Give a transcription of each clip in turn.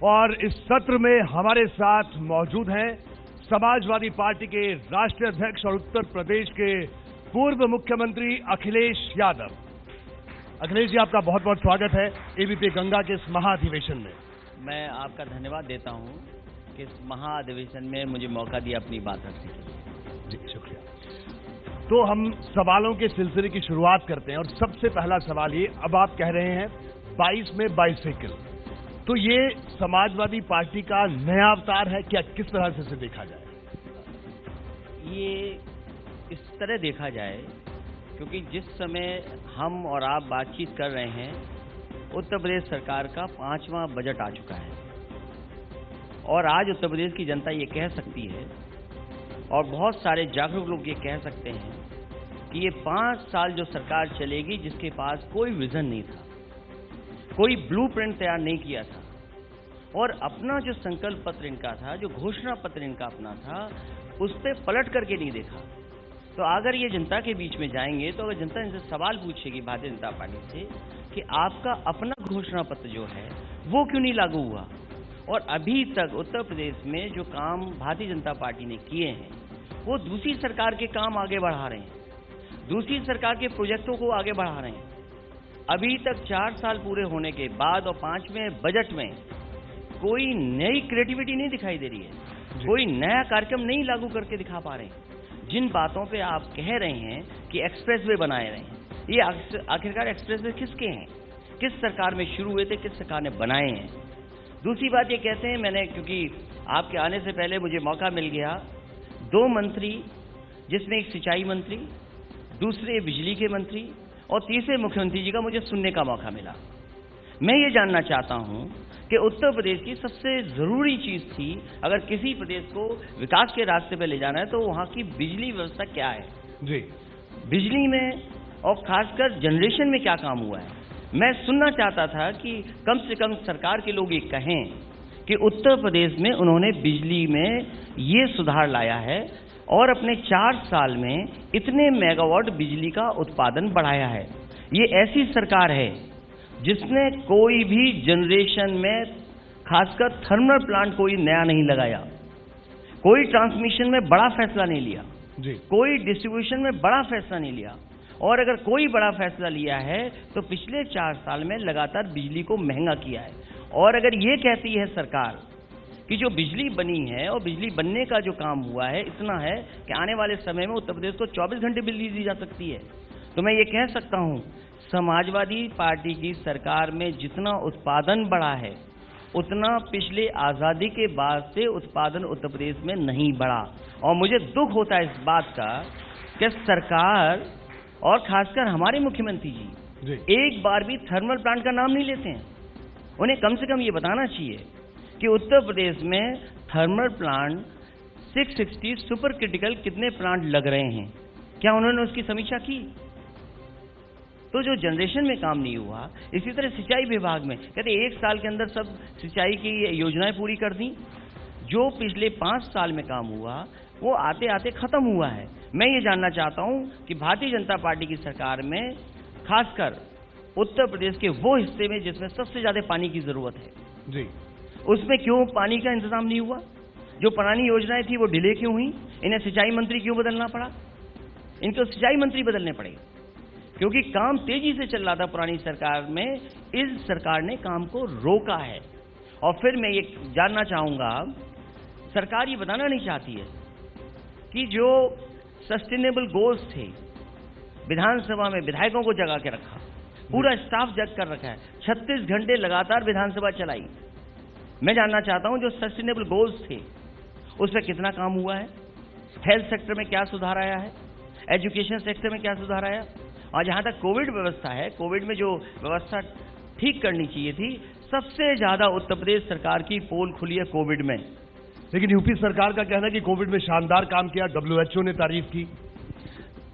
और इस सत्र में हमारे साथ मौजूद हैं समाजवादी पार्टी के राष्ट्रीय अध्यक्ष और उत्तर प्रदेश के पूर्व मुख्यमंत्री अखिलेश यादव। अखिलेश जी, आपका बहुत बहुत स्वागत है एबीपी गंगा के इस महाअधिवेशन में। मैं आपका धन्यवाद देता हूं कि इस महाअधिवेशन में मुझे मौका दिया अपनी बात रखने के लिए। जी शुक्रिया। तो हम सवालों के सिलसिले की शुरुआत करते हैं और सबसे पहला सवाल ये, अब आप कह रहे हैं 22 में बाइसाइकिल, तो ये समाजवादी पार्टी का नया अवतार है क्या? किस तरह से इसे देखा जाए? ये इस तरह देखा जाए क्योंकि जिस समय हम और आप बातचीत कर रहे हैं, उत्तर प्रदेश सरकार का 5वां बजट आ चुका है और आज उत्तर प्रदेश की जनता ये कह सकती है और बहुत सारे जागरूक लोग ये कह सकते हैं कि ये 5 साल जो सरकार चलेगी जिसके पास कोई विजन नहीं था, कोई ब्लूप्रिंट तैयार नहीं किया था और अपना जो संकल्प पत्र इनका था, जो घोषणा पत्र इनका अपना था, उस पर पलट करके नहीं देखा। तो अगर ये जनता के बीच में जाएंगे तो अगर जनता इनसे सवाल पूछेगी भारतीय जनता पार्टी से कि आपका अपना घोषणा पत्र जो है वो क्यों नहीं लागू हुआ, और अभी तक उत्तर प्रदेश में जो काम भारतीय जनता पार्टी ने किए हैं वो दूसरी सरकार के काम आगे बढ़ा रहे हैं, दूसरी सरकार के प्रोजेक्टों को आगे बढ़ा रहे हैं। अभी तक 4 साल पूरे होने के बाद और 5वें बजट में कोई नई क्रिएटिविटी नहीं दिखाई दे रही है, कोई नया कार्यक्रम नहीं लागू करके दिखा पा रहे हैं। जिन बातों पे आप कह रहे हैं कि एक्सप्रेसवे बनाए रहे हैं, ये आखिरकार एक्सप्रेसवे किसके हैं, किस सरकार में शुरू हुए थे, किस सरकार ने बनाए हैं? दूसरी बात ये कहते हैं, मैंने क्योंकि आपके आने से पहले मुझे मौका मिल गया, 2 मंत्री जिसमें एक सिंचाई मंत्री, दूसरे बिजली के मंत्री और तीसरे मुख्यमंत्री जी का मुझे सुनने का मौका मिला। मैं ये जानना चाहता हूं कि उत्तर प्रदेश की सबसे जरूरी चीज थी, अगर किसी प्रदेश को विकास के रास्ते पे ले जाना है तो वहां की बिजली व्यवस्था क्या है जी, बिजली में और खासकर जनरेशन में क्या काम हुआ है। मैं सुनना चाहता था कि कम से कम सरकार के लोग ये कहें कि उत्तर प्रदेश में उन्होंने बिजली में ये सुधार लाया है और अपने 4 साल में इतने मेगावाट बिजली का उत्पादन बढ़ाया है। ये ऐसी सरकार है जिसने कोई भी जनरेशन में खासकर थर्मल प्लांट कोई नया नहीं लगाया, कोई ट्रांसमिशन में बड़ा फैसला नहीं लिया जी, कोई डिस्ट्रीब्यूशन में बड़ा फैसला नहीं लिया, और अगर कोई बड़ा फैसला लिया है तो पिछले 4 साल में लगातार बिजली को महंगा किया है। और अगर ये कहती है सरकार कि जो बिजली बनी है और बिजली बनने का जो काम हुआ है इतना है कि आने वाले समय में उत्तर प्रदेश को 24 घंटे बिजली दी जा सकती है, तो मैं ये कह सकता हूं समाजवादी पार्टी की सरकार में जितना उत्पादन बढ़ा है उतना पिछले आजादी के बाद से उत्पादन उत्तर प्रदेश में नहीं बढ़ा। और मुझे दुख होता है इस बात का कि सरकार और खासकर हमारे मुख्यमंत्री जी एक बार भी थर्मल प्लांट का नाम नहीं लेते हैं। उन्हें कम से कम ये बताना चाहिए कि उत्तर प्रदेश में थर्मल प्लांट 660 सुपर क्रिटिकल कितने प्लांट लग रहे हैं, क्या उन्होंने उसकी समीक्षा की? तो जो जनरेशन में काम नहीं हुआ, इसी तरह सिंचाई विभाग में कहते 1 साल के अंदर सब सिंचाई की योजनाएं पूरी कर दी। जो पिछले 5 साल में काम हुआ वो आते आते खत्म हुआ है। मैं ये जानना चाहता हूं कि भारतीय जनता पार्टी की सरकार में खासकर उत्तर प्रदेश के वो हिस्से में जिसमें सबसे ज्यादा पानी की जरूरत है जी, उसमें क्यों पानी का इंतजाम नहीं हुआ? जो पुरानी योजनाएं थी वो डिले क्यों हुई? इन्हें सिंचाई मंत्री क्यों बदलना पड़ा? इनको सिंचाई मंत्री बदलने पड़े क्योंकि काम तेजी से चल रहा था पुरानी सरकार में, इस सरकार ने काम को रोका है। और फिर मैं ये जानना चाहूंगा, सरकार ये बताना नहीं चाहती है कि जो सस्टेनेबल गोल्स थे, विधानसभा में विधायकों को जगा के रखा, पूरा स्टाफ जग कर रखा है, 36 घंटे लगातार विधानसभा चलाई। मैं जानना चाहता हूं जो सस्टेनेबल गोल्स थे उस पर कितना काम हुआ है, हेल्थ सेक्टर में क्या सुधार आया है, एजुकेशन सेक्टर में क्या सुधार आया, और जहां तक कोविड व्यवस्था है, कोविड में जो व्यवस्था ठीक करनी चाहिए थी, सबसे ज्यादा उत्तर प्रदेश सरकार की पोल खुली है कोविड में। लेकिन यूपी सरकार का कहना है कि कोविड में शानदार काम किया, WHO ने तारीफ की।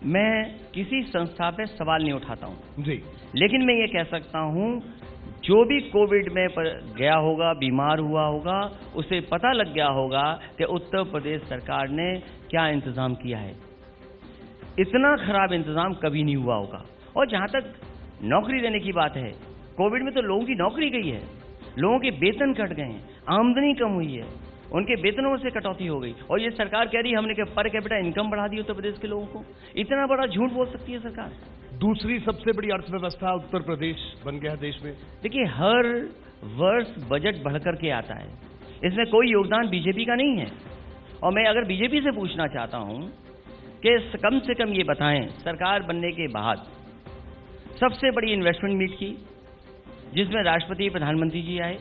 मैं किसी संस्था पे सवाल नहीं उठाता हूं जी, लेकिन मैं ये कह सकता हूं जो भी कोविड में गया होगा, बीमार हुआ होगा, उसे पता लग गया होगा कि उत्तर प्रदेश सरकार ने क्या इंतजाम किया है। इतना खराब इंतजाम कभी नहीं हुआ होगा। और जहां तक नौकरी देने की बात है, कोविड में तो लोगों की नौकरी गई है, लोगों के वेतन कट गए हैं, आमदनी कम हुई है, उनके वेतनों से कटौती हो गई, और ये सरकार कह रही है हमने पर कैपिटा इनकम बढ़ा दी उत्तर प्रदेश के लोगों को। इतना बड़ा झूठ बोल सकती है सरकार? दूसरी सबसे बड़ी अर्थव्यवस्था उत्तर प्रदेश बन गया देश में। देखिए, हर वर्ष बजट बढ़कर के आता है, इसमें कोई योगदान बीजेपी का नहीं है। और मैं अगर बीजेपी से पूछना चाहता हूं कि कम से कम ये बताएं, सरकार बनने के बाद सबसे बड़ी इन्वेस्टमेंट मीट की जिसमें राष्ट्रपति प्रधानमंत्री जी आए,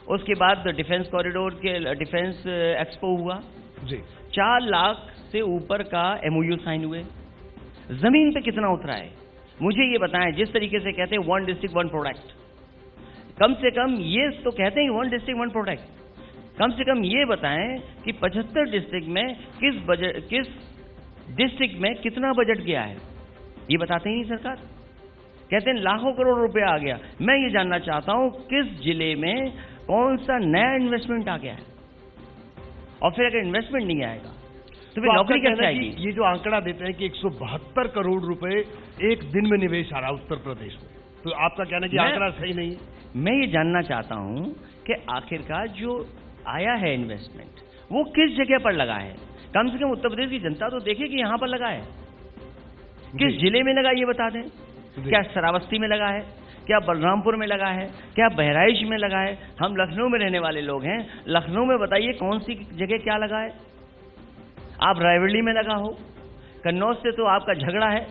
उसके बाद डिफेंस कॉरिडोर के डिफेंस एक्सपो हुआ जी, 4 लाख से ऊपर का एमओयू साइन हुए, जमीन पे कितना उतरा है मुझे ये बताएं। जिस तरीके से कहते हैं 1 डिस्ट्रिक्ट 1 प्रोडक्ट, कम से कम ये तो कहते हैं 1 डिस्ट्रिक्ट 1 प्रोडक्ट, कम से कम ये बताएं कि 75 डिस्ट्रिक्ट में किस डिस्ट्रिक्ट में कितना बजट गया है, ये बताते ही नहीं सरकार। कहते हैं लाखों करोड़ रुपया आ गया। मैं ये जानना चाहता हूं किस जिले में कौन सा नया इन्वेस्टमेंट आ गया है, और फिर अगर इन्वेस्टमेंट नहीं आएगा तो फिर नौकरी कैसे आएगी? ये जो आंकड़ा देते हैं कि 172 करोड़ रुपए एक दिन में निवेश आ रहा है उत्तर प्रदेश में, तो आपका कहना है कि आंकड़ा सही नहीं है? मैं ये जानना चाहता हूं कि आखिरकार जो आया है इन्वेस्टमेंट वो किस जगह पर लगा है। कम से कम उत्तर प्रदेश की जनता तो देखे कि यहां पर लगा है, किस जिले में लगा ये बता दें। क्या श्रावस्ती में लगा है, क्या बलरामपुर में लगा है, क्या बहराइच में लगा है? हम लखनऊ में रहने वाले लोग हैं, लखनऊ में बताइए कौन सी जगह क्या लगा है। आप रायबरेली में लगा हो, कन्नौज से तो आपका झगड़ा है,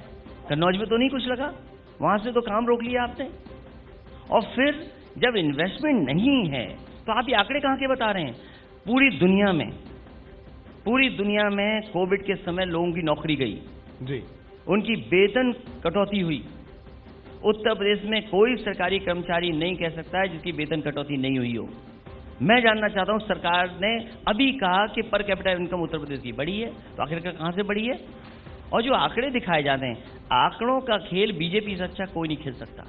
कन्नौज में तो नहीं कुछ लगा, वहां से तो काम रोक लिया आपने। और फिर जब इन्वेस्टमेंट नहीं है तो आप ये आंकड़े कहां के बता रहे हैं? पूरी दुनिया में कोविड के समय लोगों की नौकरी गई जी, उनकी वेतन कटौती हुई। उत्तर प्रदेश में कोई सरकारी कर्मचारी नहीं कह सकता है जिसकी वेतन कटौती नहीं हुई हो। मैं जानना चाहता हूं, सरकार ने अभी कहा कि per capita income Uttar Pradesh की बढ़ी है, तो आखिरकार कहां से बढ़ी है? और जो आंकड़े दिखाए जाते हैं, आंकड़ों का खेल बीजेपी से अच्छा कोई नहीं खेल सकता।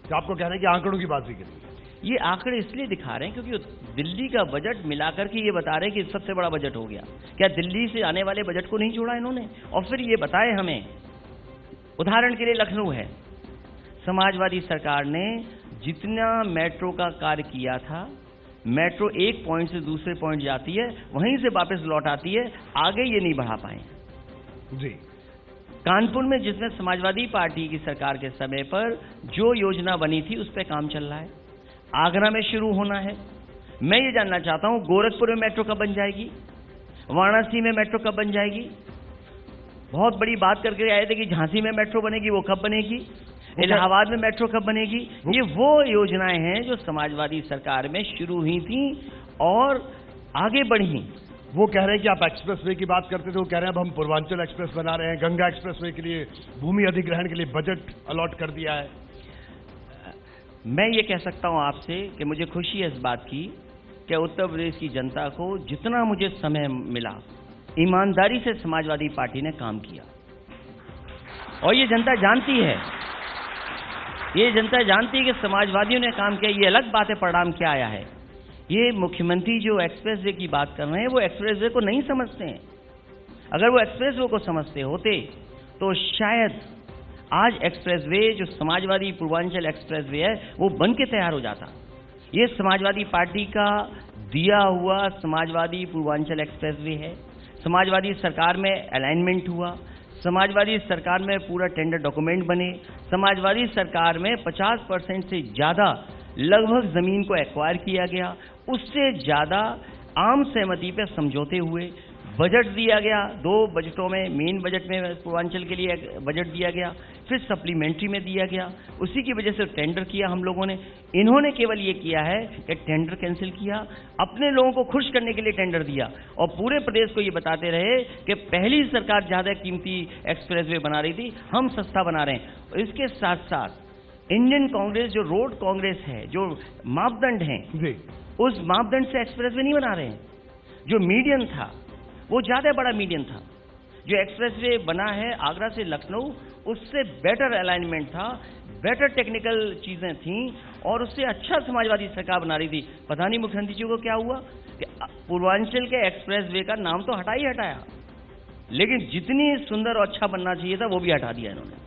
तो आपको कहना है कि आंकड़ों की बात ही करिए। ये आंकड़े इसलिए दिखा रहे हैं क्योंकि दिल्ली का बजट मिलाकर के ये बता रहे हैं कि सबसे बड़ा बजट हो गया। क्या दिल्ली से आने वाले बजट को नहीं जोड़ा इन्होंने? और फिर ये बताए हमें, उदाहरण के लिए लखनऊ है, समाजवादी सरकार ने जितना मेट्रो का कार्य किया था, मेट्रो एक पॉइंट से दूसरे पॉइंट जाती है, वहीं से वापस लौट आती है, आगे ये नहीं बढ़ा पाए जी। कानपुर में जिसमें समाजवादी पार्टी की सरकार के समय पर जो योजना बनी थी उस पर काम चल रहा है। आगरा में शुरू होना है। मैं ये जानना चाहता हूं गोरखपुर में मेट्रो कब बन जाएगी, वाराणसी में मेट्रो कब बन जाएगी। बहुत बड़ी बात करके आए थे कि झांसी में मेट्रो बनेगी, वो कब बनेगी, इलाहाबाद में मेट्रो कब बनेगी। ये वो योजनाएं हैं जो समाजवादी सरकार में शुरू हुई थी और आगे बढ़ी। वो कह रहे हैं कि आप एक्सप्रेसवे की बात करते थे, वो कह रहे हैं अब हम पूर्वांचल एक्सप्रेस बना रहे हैं, गंगा एक्सप्रेसवे के लिए भूमि अधिग्रहण के लिए बजट अलॉट कर दिया है। मैं ये कह सकता हूं आपसे कि मुझे खुशी है इस बात की कि उत्तर प्रदेश की जनता को जितना मुझे समय मिला, ईमानदारी से समाजवादी पार्टी ने काम किया। और ये जनता जानती है, ये जनता जानती है कि समाजवादियों ने काम किया। ये अलग बात है परिणाम क्या आया है। ये मुख्यमंत्री जो एक्सप्रेसवे की बात कर रहे हैं वो एक्सप्रेसवे को नहीं समझते हैं। अगर वो एक्सप्रेसवे को समझते होते तो शायद आज एक्सप्रेसवे जो समाजवादी पूर्वांचल एक्सप्रेसवे है वो बन के तैयार हो जाता। ये समाजवादी पार्टी का दिया हुआ समाजवादी पूर्वांचल एक्सप्रेसवे है। समाजवादी सरकार में अलाइनमेंट हुआ, समाजवादी सरकार में पूरा टेंडर डॉक्यूमेंट बने, समाजवादी सरकार में 50% से ज़्यादा लगभग ज़मीन को एक्वायर किया गया, उससे ज़्यादा आम सहमति पर समझौते हुए, बजट दिया गया 2 बजटों में, मेन बजट में पूर्वांचल के लिए बजट दिया गया, फिर सप्लीमेंट्री में दिया गया। उसी की वजह से टेंडर किया हम लोगों ने। इन्होंने केवल ये किया है कि टेंडर कैंसिल किया, अपने लोगों को खुश करने के लिए टेंडर दिया और पूरे प्रदेश को ये बताते रहे कि पहली सरकार ज़्यादा कीमती एक्सप्रेसवे बना रही थी, हम सस्ता बना रहे हैं। इसके साथ साथ इंडियन कांग्रेस जो रोड कांग्रेस है, जो मापदंड हैं, उस मापदंड से एक्सप्रेसवे नहीं बना रहे हैं। जो मीडियन था वो ज्यादा बड़ा मीडियन था। जो एक्सप्रेसवे बना है आगरा से लखनऊ, उससे बेटर अलाइनमेंट था, बेटर टेक्निकल चीजें थीं और उससे अच्छा समाजवादी सरकार बना रही थी। पता नहीं मुख्यमंत्री जी को क्या हुआ कि पूर्वांचल के एक्सप्रेसवे का नाम तो हटा ही हटाया, लेकिन जितनी सुंदर और अच्छा बनना चाहिए था वो भी हटा दिया इन्होंने।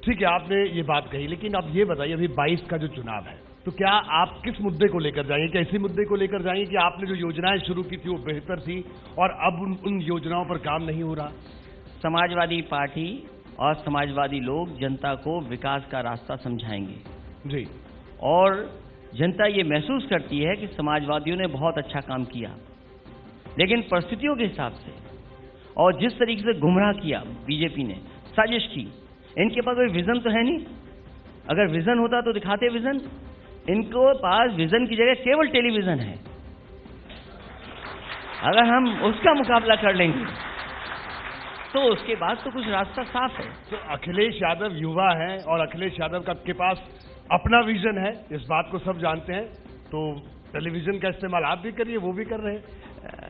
ठीक है, आपने ये बात कही, लेकिन अब ये बताइए अभी 22 का जो चुनाव है, तो क्या आप किस मुद्दे को लेकर जाएंगे? क्या इसी मुद्दे को लेकर जाएंगे कि आपने जो योजनाएं शुरू की थी वो बेहतर थी और अब उन योजनाओं पर काम नहीं हो रहा? समाजवादी पार्टी और समाजवादी लोग जनता को विकास का रास्ता समझाएंगे जी, और जनता ये महसूस करती है कि समाजवादियों ने बहुत अच्छा काम किया, लेकिन परिस्थितियों के हिसाब से और जिस तरीके से गुमराह किया बीजेपी ने, साजिश की, इनके पास कोई विजन तो है नहीं। अगर विजन होता तो दिखाते विजन। इनको पास विजन की जगह केवल टेलीविजन है। अगर हम उसका मुकाबला कर लेंगे तो उसके बाद तो कुछ रास्ता साफ है। तो अखिलेश यादव युवा हैं और अखिलेश यादव का के पास अपना विजन है, इस बात को सब जानते हैं, तो टेलीविजन का इस्तेमाल आप भी करिए, वो भी कर रहे हैं।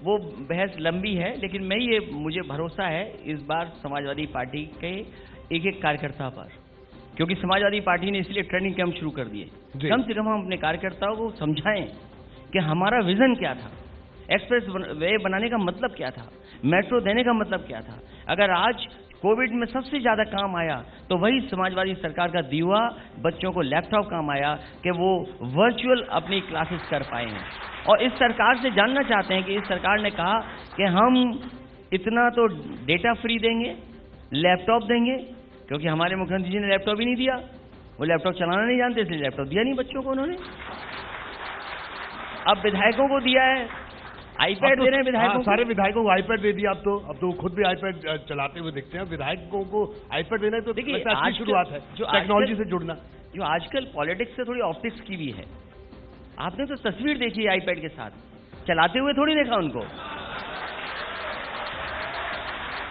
वो बहस लंबी है, लेकिन मुझे भरोसा है इस बार समाजवादी पार्टी के एक एक कार्यकर्ता पर, क्योंकि समाजवादी पार्टी ने इसलिए ट्रेनिंग कैंप शुरू कर दिए। कम से कम हम अपने कार्यकर्ताओं को समझाएं कि हमारा विजन क्या था, एक्सप्रेस वे बनाने का मतलब क्या था, मेट्रो देने का मतलब क्या था। अगर आज कोविड में सबसे ज्यादा काम आया तो वही समाजवादी सरकार का दिया बच्चों को लैपटॉप काम आया कि वो वर्चुअल अपनी क्लासेस कर पाए हैं। और इस सरकार से जानना चाहते हैं कि इस सरकार ने कहा कि हम इतना तो डेटा फ्री देंगे, लैपटॉप देंगे, क्योंकि हमारे मुख्यमंत्री जी ने लैपटॉप ही नहीं दिया, वो लैपटॉप चलाना नहीं जानते, इसलिए लैपटॉप दिया नहीं बच्चों को उन्होंने। अब विधायकों को दिया है, आईपैड दे रहे हैं विधायकों। सारे विधायकों को आईपैड दे दिया। अब तो खुद भी आईपैड चलाते हुए दिखते हैं। विधायकों को आईपैड देना तो देखिए अच्छी शुरुआत है, जो टेक्नोलॉजी से जुड़ना। जो आजकल पॉलिटिक्स से थोड़ी ऑप्टिक्स की भी है। आपने तो तस्वीर देखी है आईपैड के साथ, चलाते हुए थोड़ी देखा उनको।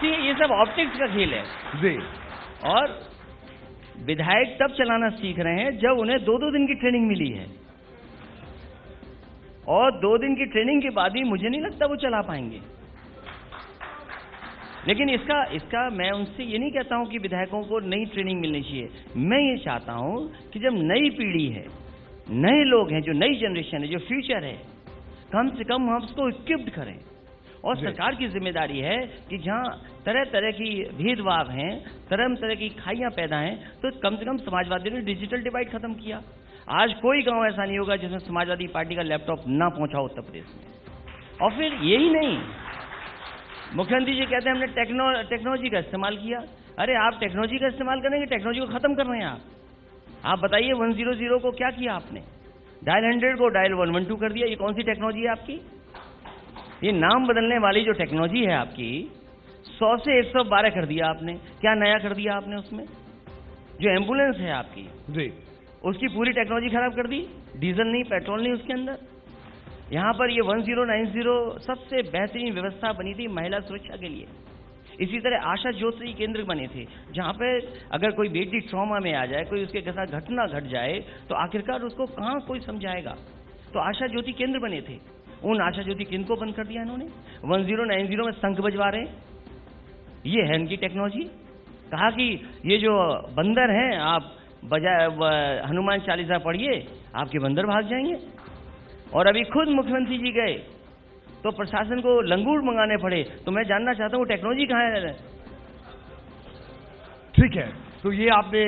ये सब ऑप्टिक्स का खेल है जी। और विधायक तब चलाना सीख रहे हैं जब उन्हें 2-2 दिन की ट्रेनिंग मिली है, और 2 दिन की ट्रेनिंग के बाद ही मुझे नहीं लगता वो चला पाएंगे। लेकिन इसका मैं उनसे ये नहीं कहता हूं कि विधायकों को नई ट्रेनिंग मिलनी चाहिए। मैं ये चाहता हूं कि जब नई पीढ़ी है, नए लोग हैं, जो नई जनरेशन है, जो फ्यूचर है, कम से कम हम उसको इक्विप्ड करें। और सरकार की जिम्मेदारी है कि जहां तरह तरह की भेदभाव हैं, तरह तरह की खाइयां पैदा हैं, तो कम से कम समाजवादियों ने डिजिटल डिवाइड खत्म किया। आज कोई गांव ऐसा नहीं होगा जिसमें समाजवादी पार्टी का लैपटॉप ना पहुंचा उत्तर प्रदेश में। और फिर यही नहीं, मुख्यमंत्री जी कहते हैं हमने टेक्नोलॉजी का इस्तेमाल किया। अरे आप टेक्नोलॉजी का इस्तेमाल करेंगे, टेक्नोलॉजी को खत्म कर रहे हैं आप बताइए 100 को क्या किया आपने? डायल 100 को डायल 112 कर दिया। ये कौन सी टेक्नोलॉजी है आपकी? ये नाम बदलने वाली जो टेक्नोलॉजी है आपकी, 100 से 112 कर दिया आपने। क्या नया कर दिया आपने उसमें? जो एम्बुलेंस है आपकी जी, उसकी पूरी टेक्नोलॉजी खराब कर दी। डीजल नहीं, पेट्रोल नहीं उसके अंदर। यहां पर ये 1090 सबसे बेहतरीन व्यवस्था बनी थी महिला सुरक्षा के लिए। इसी तरह आशा ज्योति केंद्र बने थे, जहां पे अगर कोई बेटी ट्रॉमा में आ जाए, कोई उसके साथ घटना घट जाए, तो आखिरकार उसको कहां कोई समझाएगा। तो आशा ज्योति केंद्र बने थे, उन आशा ज्योति केंद्र को बंद कर दिया इन्होंने। 1090 में शंख बजवा रहे, ये है इनकी टेक्नोलॉजी। कहा कि ये जो बंदर हैं, आप बजाय हनुमान चालीसा पढ़िए, आपके बंदर भाग जाएंगे। और अभी खुद मुख्यमंत्री जी गए तो प्रशासन को लंगूर मंगाने पड़े। तो मैं जानना चाहता हूं टेक्नोलॉजी कहां है? ठीक है, तो ये आपने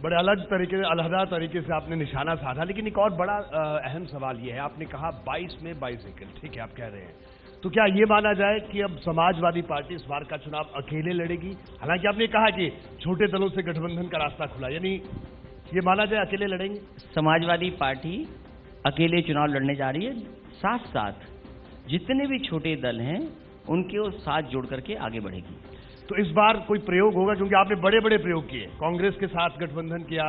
बड़े अलहदा तरीके से आपने निशाना साधा। लेकिन एक और बड़ा अहम सवाल ये है, आपने कहा 22 में बाइसिकल, ठीक है, आप कह रहे हैं, तो क्या ये माना जाए कि अब समाजवादी पार्टी इस बार का चुनाव अकेले लड़ेगी? हालांकि आपने कहा कि छोटे दलों से गठबंधन का रास्ता खुला, यानी ये माना जाए अकेले लड़ेंगे? समाजवादी पार्टी अकेले चुनाव लड़ने जा रही है, साथ साथ जितने भी छोटे दल हैं उनके साथ जोड़ करके आगे बढ़ेगी। तो इस बार कोई प्रयोग होगा? क्योंकि आपने बड़े बड़े प्रयोग किए, कांग्रेस के साथ गठबंधन किया,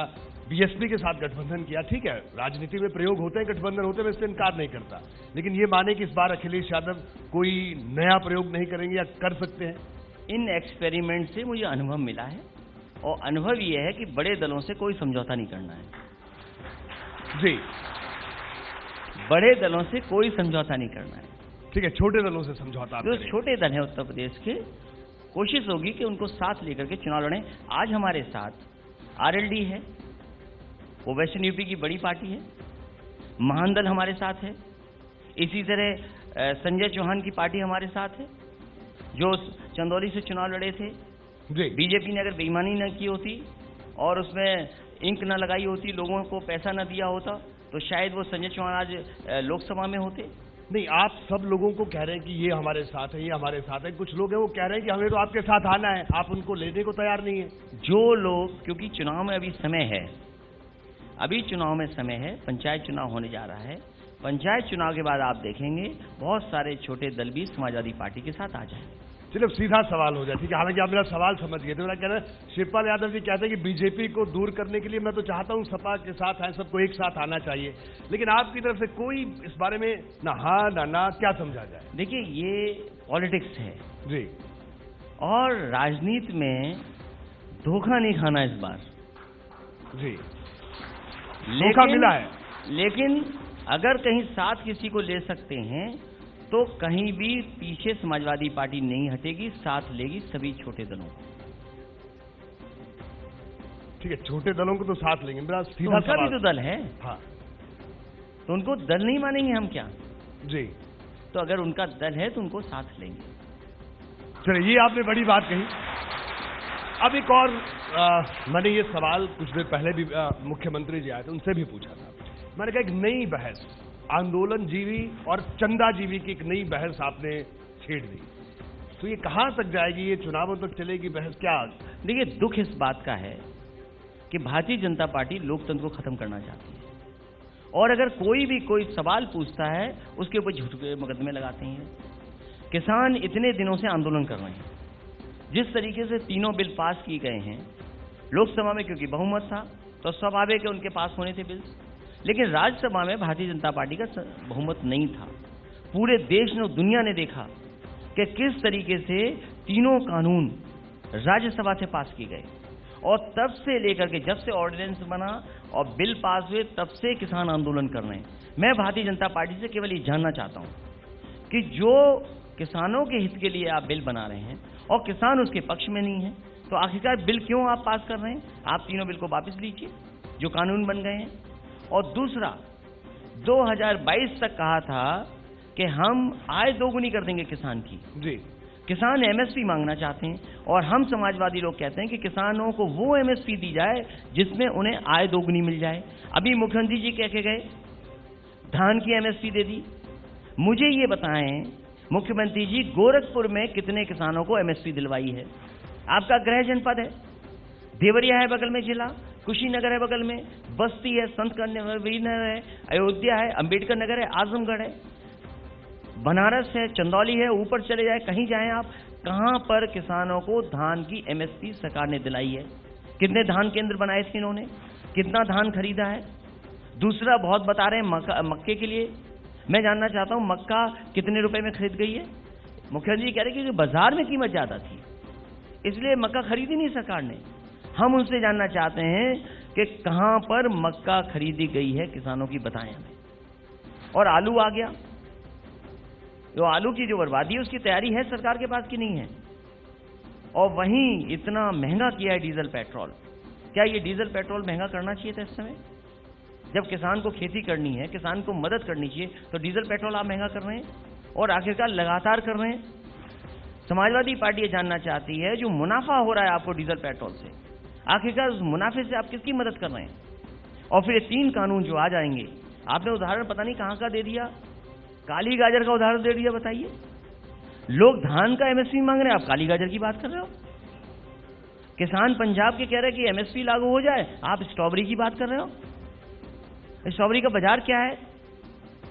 बीएसपी के साथ गठबंधन किया, ठीक है, राजनीति में प्रयोग होते हैं, गठबंधन होते हैं, मैं इससे इनकार नहीं करता। लेकिन ये माने कि इस बार अखिलेश यादव कोई नया प्रयोग नहीं करेंगे या कर सकते हैं? इन एक्सपेरिमेंट से मुझे अनुभव मिला है, और अनुभव ये है कि बड़े दलों से कोई समझौता नहीं करना है जी, बड़े दलों से कोई समझौता नहीं करना है। ठीक है, छोटे दलों से समझौता। जो छोटे दल हैं उत्तर प्रदेश के, कोशिश होगी कि उनको साथ लेकर के चुनाव लड़ें। आज हमारे साथ आरएलडी है, वो वेस्टर्न यूपी की बड़ी पार्टी है, महान दल हमारे साथ है। इसी तरह संजय चौहान की पार्टी हमारे साथ है, जो चंदौली से चुनाव लड़े थे। जी। बीजेपी ने अगर बेईमानी न की होती और उसमें इंक न लगाई होती, लोगों को पैसा न दिया होता, तो शायद वो संजय चौहान आज लोकसभा में होते। नहीं, आप सब लोगों को कह रहे हैं कि ये हमारे साथ है, ये हमारे साथ है। कुछ लोग हैं वो कह रहे हैं कि हमें तो आपके साथ आना है, आप उनको लेने को तैयार नहीं है। जो लोग, क्योंकि चुनाव में अभी समय है, अभी चुनाव में समय है, पंचायत चुनाव होने जा रहा है। पंचायत चुनाव के बाद आप देखेंगे बहुत सारे छोटे दल भी समाजवादी पार्टी के साथ आ जाएंगे। सिर्फ सीधा सवाल हो जाए, ठीक है। हालांकि आप मेरा सवाल समझ गए थे। मेरा कहना है, शिवपाल यादव जी कहते हैं कि बीजेपी को दूर करने के लिए मैं तो चाहता हूं सपा के साथ आए, सबको एक साथ आना चाहिए, लेकिन आपकी तरफ से कोई इस बारे में ना हाँ ना ना, क्या समझा जाए? देखिए, ये पॉलिटिक्स है जी, और राजनीति में धोखा नहीं खाना इस बार। जी, धोखा मिला है। लेकिन अगर कहीं साथ किसी को ले सकते हैं तो कहीं भी पीछे समाजवादी पार्टी नहीं हटेगी, साथ लेगी सभी छोटे दलों को। ठीक है, छोटे दलों को तो साथ लेंगे। मेरा सीधा उनका भी तो दल है। हाँ, तो उनको दल नहीं मानेंगे हम क्या? जी। तो अगर उनका दल है तो उनको साथ लेंगे। चलिए, ये आपने बड़ी बात कही। अब एक और मैंने ये सवाल कुछ देर पहले भी मुख्यमंत्री जी आए थे, उनसे भी पूछा था। मैंने कहा, एक नई बहस, आंदोलन जीवी और चंदा जीवी की एक नई बहस आपने छेड़ दी, तो ये कहां तक जाएगी? ये चुनावों तक चलेगी बहस? क्या? देखिए, दुख इस बात का है कि भारतीय जनता पार्टी लोकतंत्र को खत्म करना चाहती है, और अगर कोई सवाल पूछता है उसके ऊपर झूठ के मुकदमे लगाते हैं। किसान इतने दिनों से आंदोलन कर रहे हैं। जिस तरीके से तीनों बिल पास किए गए हैं लोकसभा में, क्योंकि बहुमत था तो स्वाभाविक है उनके पास होने थे बिल, लेकिन राज्यसभा में भारतीय जनता पार्टी का बहुमत नहीं था। पूरे देश ने, दुनिया ने देखा कि किस तरीके से तीनों कानून राज्यसभा से पास किए गए, और तब से लेकर के जब से ऑर्डिनेंस बना और बिल पास हुए, तब से किसान आंदोलन कर रहे हैं। मैं भारतीय जनता पार्टी से केवल ये जानना चाहता हूं कि जो किसानों के हित के लिए आप बिल बना रहे हैं और किसान उसके पक्ष में नहीं है, तो आखिरकार बिल क्यों आप पास कर रहे हैं? आप तीनों बिल को वापस लीजिए जो कानून बन गए हैं। और दूसरा, 2022 तक कहा था कि हम आय दोगुनी कर देंगे किसान की। जी। किसान एमएसपी मांगना चाहते हैं, और हम समाजवादी लोग कहते हैं कि किसानों को वो एमएसपी दी जाए जिसमें उन्हें आय दोगुनी मिल जाए। अभी मुख्यमंत्री जी कह के गए धान की एमएसपी दे दी। मुझे ये बताएं मुख्यमंत्री जी, गोरखपुर में कितने किसानों को एमएसपी दिलवाई है? आपका गृह जनपद है, देवरिया है बगल में जिला, कुशीनगर है बगल में, बस्ती है, संत कबीरनगर है, अयोध्या है, अंबेडकर नगर है, आजमगढ़ है, बनारस है, चंदौली है, ऊपर चले जाए, कहीं जाएं आप, कहां पर किसानों को धान की एमएसपी सरकार ने दिलाई है? कितने धान केंद्र बनाए थे इन्होंने? कितना धान खरीदा है? दूसरा, बहुत बता रहे हैं मक्के के लिए। मैं जानना चाहता हूं मक्का कितने रुपए में खरीद गई है? मुख्यमंत्री जी कह रहे कि बाजार में कीमत ज्यादा थी, इसलिए मक्का खरीदी नहीं सरकार ने। हम उनसे जानना चाहते हैं कि कहां पर मक्का खरीदी गई है किसानों की, बताएं हमें। और आलू आ गया, जो आलू की जो बर्बादी है उसकी तैयारी है सरकार के पास कि नहीं है? और वहीं इतना महंगा किया है डीजल पेट्रोल। क्या ये डीजल पेट्रोल महंगा करना चाहिए था इस समय? जब किसान को खेती करनी है, किसान को मदद करनी चाहिए, तो डीजल पेट्रोल आप महंगा कर रहे हैं, और आखिरकार लगातार कर रहे हैं। समाजवादी पार्टी ये जानना चाहती है, जो मुनाफा हो रहा है आपको डीजल पेट्रोल से, आखिरकार उस मुनाफे से आप किसकी मदद कर रहे हैं? और फिर ये 3 कानून जो आ जाएंगे, आपने उदाहरण पता नहीं कहां का दे दिया, काली गाजर का उदाहरण दे दिया। बताइए, लोग धान का एमएसपी मांग रहे हैं, आप काली गाजर की बात कर रहे हो। किसान पंजाब के कह रहे हैं कि एमएसपी लागू हो जाए, आप स्ट्रॉबेरी की बात कर रहे हो। स्ट्रॉबेरी का बाजार क्या है?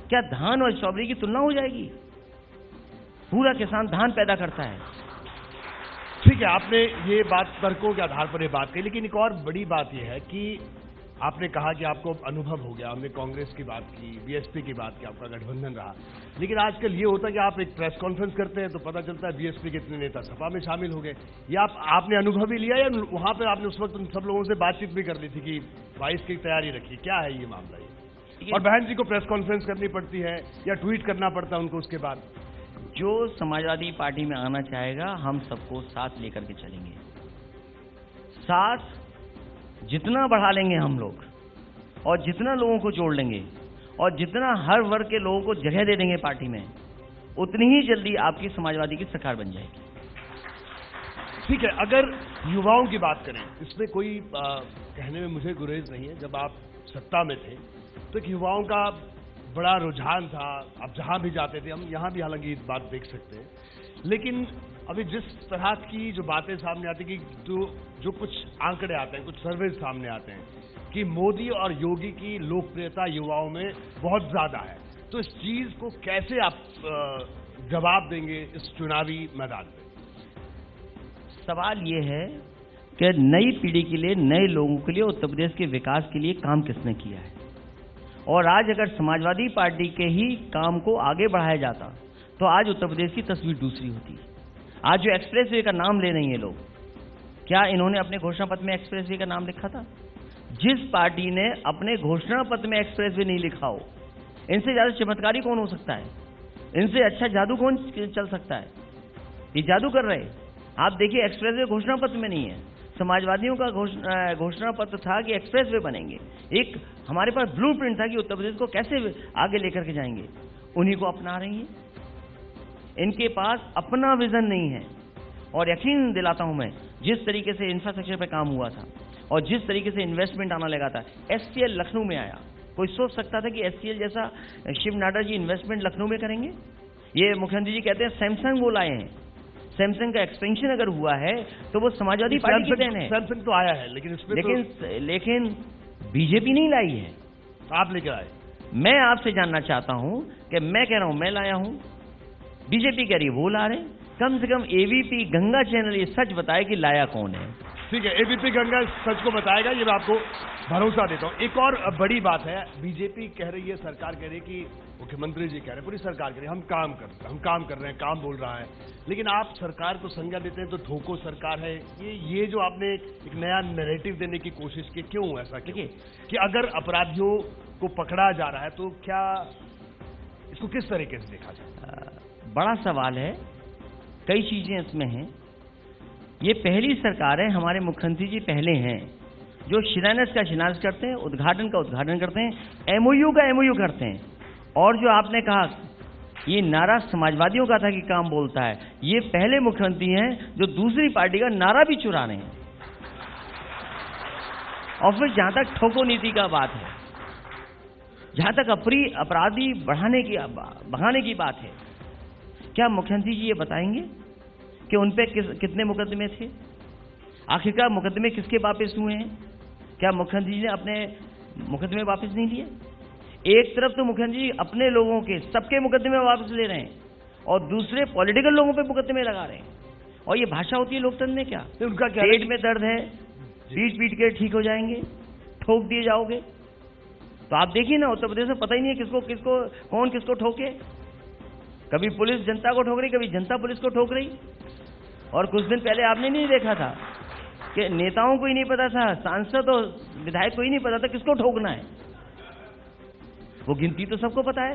क्या धान और स्ट्रॉबेरी की तुलना हो जाएगी? पूरा किसान धान पैदा करता है। ठीक है, आपने ये बात तर्कों के आधार पर ये बात कही, लेकिन एक और बड़ी बात यह है कि आपने कहा कि आपको अनुभव हो गया, हमने कांग्रेस की बात की, बीएसपी की बात की, आपका गठबंधन रहा, लेकिन आजकल ये होता है कि आप एक प्रेस कॉन्फ्रेंस करते हैं तो पता चलता है बीएसपी के इतने नेता सपा में शामिल हो गए। या आपने अनुभव ही लिया, या वहां पर आपने उस वक्त उन सब लोगों से बातचीत भी कर ली थी कि 22 की तैयारी रखी? क्या है ये मामला? ये और बहन जी को प्रेस कॉन्फ्रेंस करनी पड़ती है या ट्वीट करना पड़ता है उनको उसके बाद? जो समाजवादी पार्टी में आना चाहेगा, हम सबको साथ लेकर के चलेंगे। साथ जितना बढ़ा लेंगे हम लोग, और जितना लोगों को जोड़ लेंगे, और जितना हर वर्ग के लोगों को जगह दे देंगे पार्टी में, उतनी ही जल्दी आपकी समाजवादी की सरकार बन जाएगी। ठीक है, अगर युवाओं की बात करें, इसमें कोई कहने में मुझे गुरेज नहीं है। जब आप सत्ता में थे तो एक युवाओं का बड़ा रुझान था, आप जहां भी जाते थे, हम यहां भी हालांकि इस बात देख सकते हैं, लेकिन अभी जिस तरह की जो बातें सामने आती कि जो कुछ आंकड़े आते हैं, कुछ सर्वे सामने आते हैं कि मोदी और योगी की लोकप्रियता युवाओं में बहुत ज्यादा है, तो इस चीज को कैसे आप जवाब देंगे इस चुनावी मैदान में? सवाल ये है कि नई पीढ़ी के लिए, नए लोगों के लिए, उत्तर प्रदेश के विकास के लिए काम किसने किया है। और आज अगर समाजवादी पार्टी के ही काम को आगे बढ़ाया जाता तो आज उत्तर प्रदेश की तस्वीर दूसरी होती। आज जो एक्सप्रेसवे का नाम ले रहे हैं ये लोग, क्या इन्होंने अपने घोषणा पत्र में एक्सप्रेसवे का नाम लिखा था? जिस पार्टी ने अपने घोषणा पत्र में एक्सप्रेसवे नहीं लिखा हो, इनसे ज्यादा चमत्कारी कौन हो सकता है? इनसे अच्छा जादू कौन चल सकता है? ये जादू कर रहे। आप देखिए, एक्सप्रेसवे घोषणा पत्र में नहीं है। समाजवादियों का घोषणा पत्र था कि एक्सप्रेसवे बनेंगे। एक हमारे पास ब्लूप्रिंट था कि उत्तर प्रदेश को कैसे आगे लेकर के जाएंगे, उन्हीं को अपना रही है। इनके पास अपना विजन नहीं है। और यकीन दिलाता हूं मैं, जिस तरीके से इंफ्रास्ट्रक्चर पे काम हुआ था और जिस तरीके से इन्वेस्टमेंट आना लगा था, एचसीएल लखनऊ में आया, कोई सोच सकता था कि एचसीएल जैसा शिव नाडा जी इन्वेस्टमेंट लखनऊ में करेंगे? ये मुख्यमंत्री जी कहते हैं सैमसंग वो लाए हैं। सैमसंग का एक्सपेंशन अगर हुआ है तो वो समाजवादी पार्टी की देन है। सैमसंग तो आया है, लेकिन बीजेपी नहीं लाई है, आप लेकर आए। मैं आपसे जानना चाहता हूं कि मैं कह रहा हूं मैं लाया हूं, बीजेपी कह रही है वो ला रहे। कम से कम एबीपी गंगा चैनल ये सच बताए कि लाया कौन है। ठीक है, एबीपी गंगा सच को बताएगा, ये मैं आपको भरोसा देता हूं। एक और बड़ी बात है, बीजेपी कह रही है, सरकार कह रही है कि मुख्यमंत्री जी कह रहे हैं, पूरी सरकार कह रही है हम काम कर रहे हैं, काम बोल रहा है, लेकिन आप सरकार को संज्ञा देते हैं तो ठोको सरकार है। ये जो आपने एक नया नैरेटिव देने की कोशिश की, क्यों ऐसा? क्योंकि कि अगर अपराधियों को पकड़ा जा रहा है तो क्या इसको किस तरीके से देखा जाए? बड़ा सवाल है, कई चीजें इसमें हैं। ये पहली सरकार है, हमारे मुख्यमंत्री जी पहले हैं जो शिलान्यास का शिलान्यास करते हैं, उद्घाटन का उद्घाटन करते हैं, एमओयू का एमओयू करते हैं। और जो आपने कहा ये नारा समाजवादियों का था कि काम बोलता है, ये पहले मुख्यमंत्री हैं जो दूसरी पार्टी का नारा भी चुरा रहे हैं। और फिर जहां तक ठोको नीति का बात है, जहां तक अपराधी बढ़ाने की बात है, क्या मुख्यमंत्री जी ये बताएंगे कि उन पे कितने मुकदमे थे? आखिरकार मुकदमे किसके वापस हुए हैं? क्या मुख्यमंत्री जी ने अपने मुकदमे वापस नहीं लिए? एक तरफ तो मुख्यमंत्री जी अपने लोगों के सबके मुकदमे वापस ले रहे हैं और दूसरे पॉलिटिकल लोगों पे मुकदमे लगा रहे हैं। और ये भाषा होती है लोकतंत्र में क्या? उनका क्या पेट में दर्द है, पीट के ठीक हो जाएंगे, ठोक दिए जाओगे। तो आप देखिए ना, उत्तर प्रदेश में पता ही नहीं है कौन किसको ठोके। कभी पुलिस जनता को ठोक रही, कभी जनता पुलिस को ठोक रही। और कुछ दिन पहले आपने नहीं देखा था कि नेताओं को ही नहीं पता था, सांसद और विधायक को ही नहीं पता था किसको ठोकना है। वो गिनती तो सबको पता है।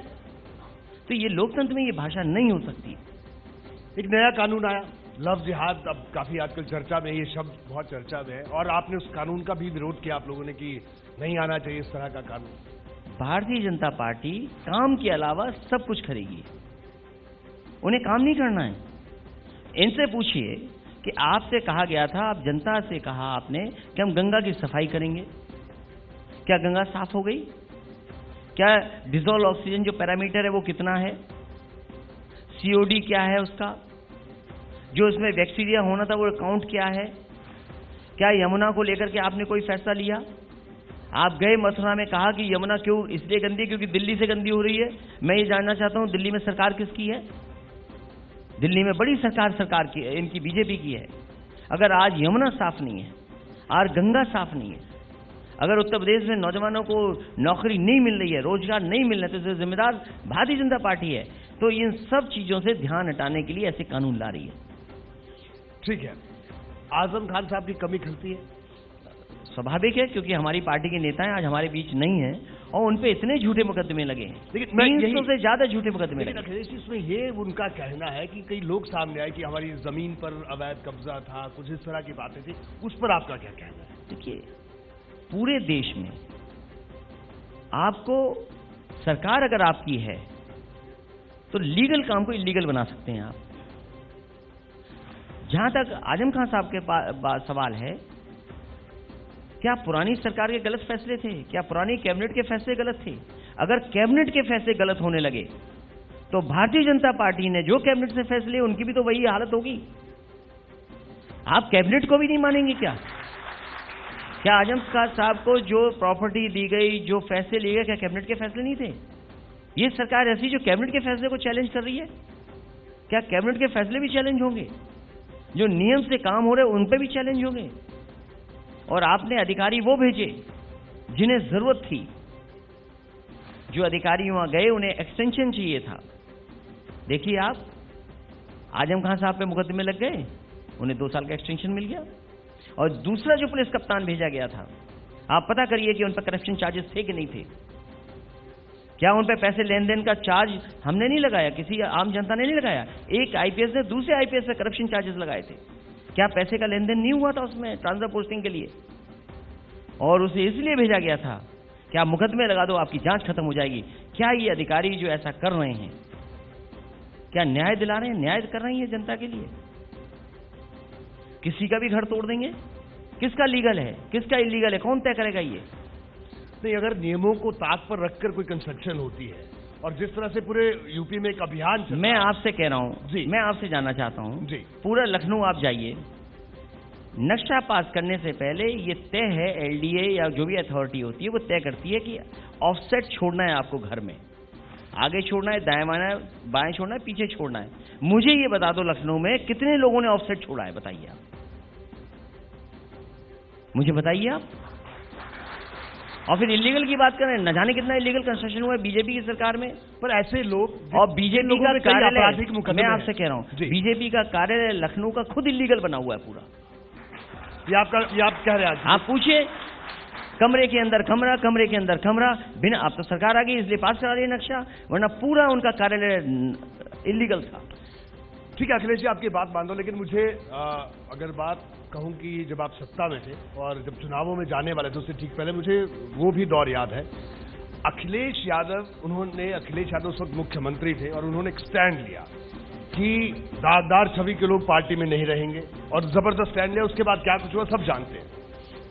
तो ये लोकतंत्र में ये भाषा नहीं हो सकती। एक नया कानून आया, लव जिहाद, अब काफी आजकल चर्चा में, ये शब्द बहुत चर्चा में है, और आपने उस कानून का भी विरोध किया आप लोगों ने कि नहीं आना चाहिए इस तरह का कानून। भारतीय जनता पार्टी काम के अलावा सब कुछ करेगी, उन्हें काम नहीं करना है। इनसे पूछिए कि आपसे कहा गया था, आप जनता से कहा आपने कि हम गंगा की सफाई करेंगे, क्या गंगा साफ हो गई? क्या डिजोल्व ऑक्सीजन जो पैरामीटर है वो कितना है? सीओडी क्या है उसका? जो इसमें बैक्टीरिया होना था वो काउंट क्या है? क्या यमुना को लेकर के आपने कोई फैसला लिया? आप गए मथुरा में, कहा कि यमुना क्यों इसलिए गंदी क्योंकि दिल्ली से गंदी हो रही है। मैं ये जानना चाहता हूं दिल्ली में सरकार किसकी है? दिल्ली में बड़ी सरकार की, इनकी बीजेपी की है। अगर आज यमुना साफ नहीं है, आज गंगा साफ नहीं है, अगर उत्तर प्रदेश में नौजवानों को नौकरी नहीं मिल रही है, रोजगार नहीं मिल रहा है, तो जिम्मेदार भारतीय जनता पार्टी है। तो इन सब चीजों से ध्यान हटाने के लिए ऐसे कानून ला रही है। ठीक है, आजम खान साहब की कमी खलती है, स्वाभाविक है, क्योंकि हमारी पार्टी के नेता हैं आज हमारे बीच नहीं है और उन पे इतने झूठे मुकदमे लगे हैं, लेकिन 300 से ज्यादा झूठे मुकदमे लगे। अखिलेश जी, इसमें ये उनका कहना है कि कई लोग सामने आए कि हमारी जमीन पर अवैध कब्जा था, कुछ इस तरह की बातें थी, उस पर आपका क्या कहना है? देखिए, पूरे देश में आपको सरकार अगर आपकी है तो लीगल काम को इलीगल बना सकते हैं आप। जहां तक आजम खान साहब के सवाल है, क्या पुरानी सरकार के गलत फैसले थे? क्या पुरानी कैबिनेट के फैसले गलत थे? अगर कैबिनेट के फैसले गलत होने लगे तो भारतीय जनता पार्टी ने जो कैबिनेट से फैसले, उनकी भी तो वही हालत होगी। आप कैबिनेट को भी नहीं मानेंगे क्या? क्या आजम खान साहब को जो प्रॉपर्टी दी गई, जो फैसले लिए गए, क्या कैबिनेट के फैसले नहीं थे? ये सरकार ऐसी जो कैबिनेट के फैसले को चैलेंज कर रही है, क्या कैबिनेट के फैसले भी चैलेंज होंगे? जो नियम से काम हो रहे उन पे भी चैलेंज होंगे? और आपने अधिकारी वो भेजे जिन्हें जरूरत थी। जो अधिकारी वहां गए उन्हें एक्सटेंशन चाहिए था। देखिए, आप आजम खान साहब पे मुकदमे लग गए, उन्हें 2 साल का एक्सटेंशन मिल गया। और दूसरा जो पुलिस कप्तान भेजा गया था, आप पता करिए कि उन पर करप्शन चार्जेस थे कि नहीं थे। क्या उन पर पैसे लेन देन का चार्ज हमने नहीं लगाया, किसी आम जनता ने नहीं लगाया? एक आईपीएस ने दूसरे आईपीएस से करप्शन चार्जेस लगाए थे। क्या पैसे का लेन देन नहीं हुआ था उसमें ट्रांसफर पोस्टिंग के लिए? और उसे इसलिए भेजा गया था कि आप मुकदमे लगा दो, आपकी जांच खत्म हो जाएगी। क्या ये अधिकारी जो ऐसा कर रहे हैं, क्या न्याय दिला रहे हैं, न्याय कर रहे हैं जनता के लिए? किसी का भी घर तोड़ देंगे? किसका लीगल है, किसका इलीगल है, कौन तय करेगा? ये नहीं, अगर नियमों को ताक पर रखकर कोई कंस्ट्रक्शन होती है और जिस तरह से पूरे यूपी में एक अभियान चल रहा है, मैं आपसे कह रहा हूं, मैं आपसे जानना चाहता हूं जी, पूरा लखनऊ आप जाइए, नक्शा पास करने से पहले ये तय है, एलडीए या जो भी अथॉरिटी होती है वो तय करती है कि ऑफसेट छोड़ना है आपको, घर में आगे छोड़ना है, दाएं बाएं छोड़ना है, पीछे छोड़ना है। मुझे ये बता दो, लखनऊ में कितने लोगों ने ऑफसेट छोड़ा है? बताइए आप, मुझे बताइए आप। और फिर इलीगल की बात करें, न जाने कितना इलीगल कंस्ट्रक्शन हुआ है बीजेपी की सरकार में। पर ऐसे लोग, और बीजेपी का कार्यालय, मैं आपसे कह रहा हूं, बीजेपी का कार्यालय लखनऊ का खुद इलीगल बना हुआ है पूरा। ये आप कह रहे हैं? आप पूछिए, कमरे के अंदर कमरा, कमरे के अंदर कमरा, बिना, आप तो सरकार आ गई इसलिए पास करा रही है नक्शा, वरना पूरा उनका कार्यालय इलीगल था। ठीक है अखिलेश जी, आपकी बात मान दो, लेकिन मुझे अगर बात कहूं कि जब आप सत्ता में थे और जब चुनावों में जाने वाले थे उससे ठीक पहले, मुझे वो भी दौर याद है। अखिलेश यादव उस वक्त मुख्यमंत्री थे और उन्होंने एक स्टैंड लिया कि दागदार छवि के लोग पार्टी में नहीं रहेंगे, और जबरदस्त स्टैंड लिया। उसके बाद क्या कुछ हुआ सब जानते हैं,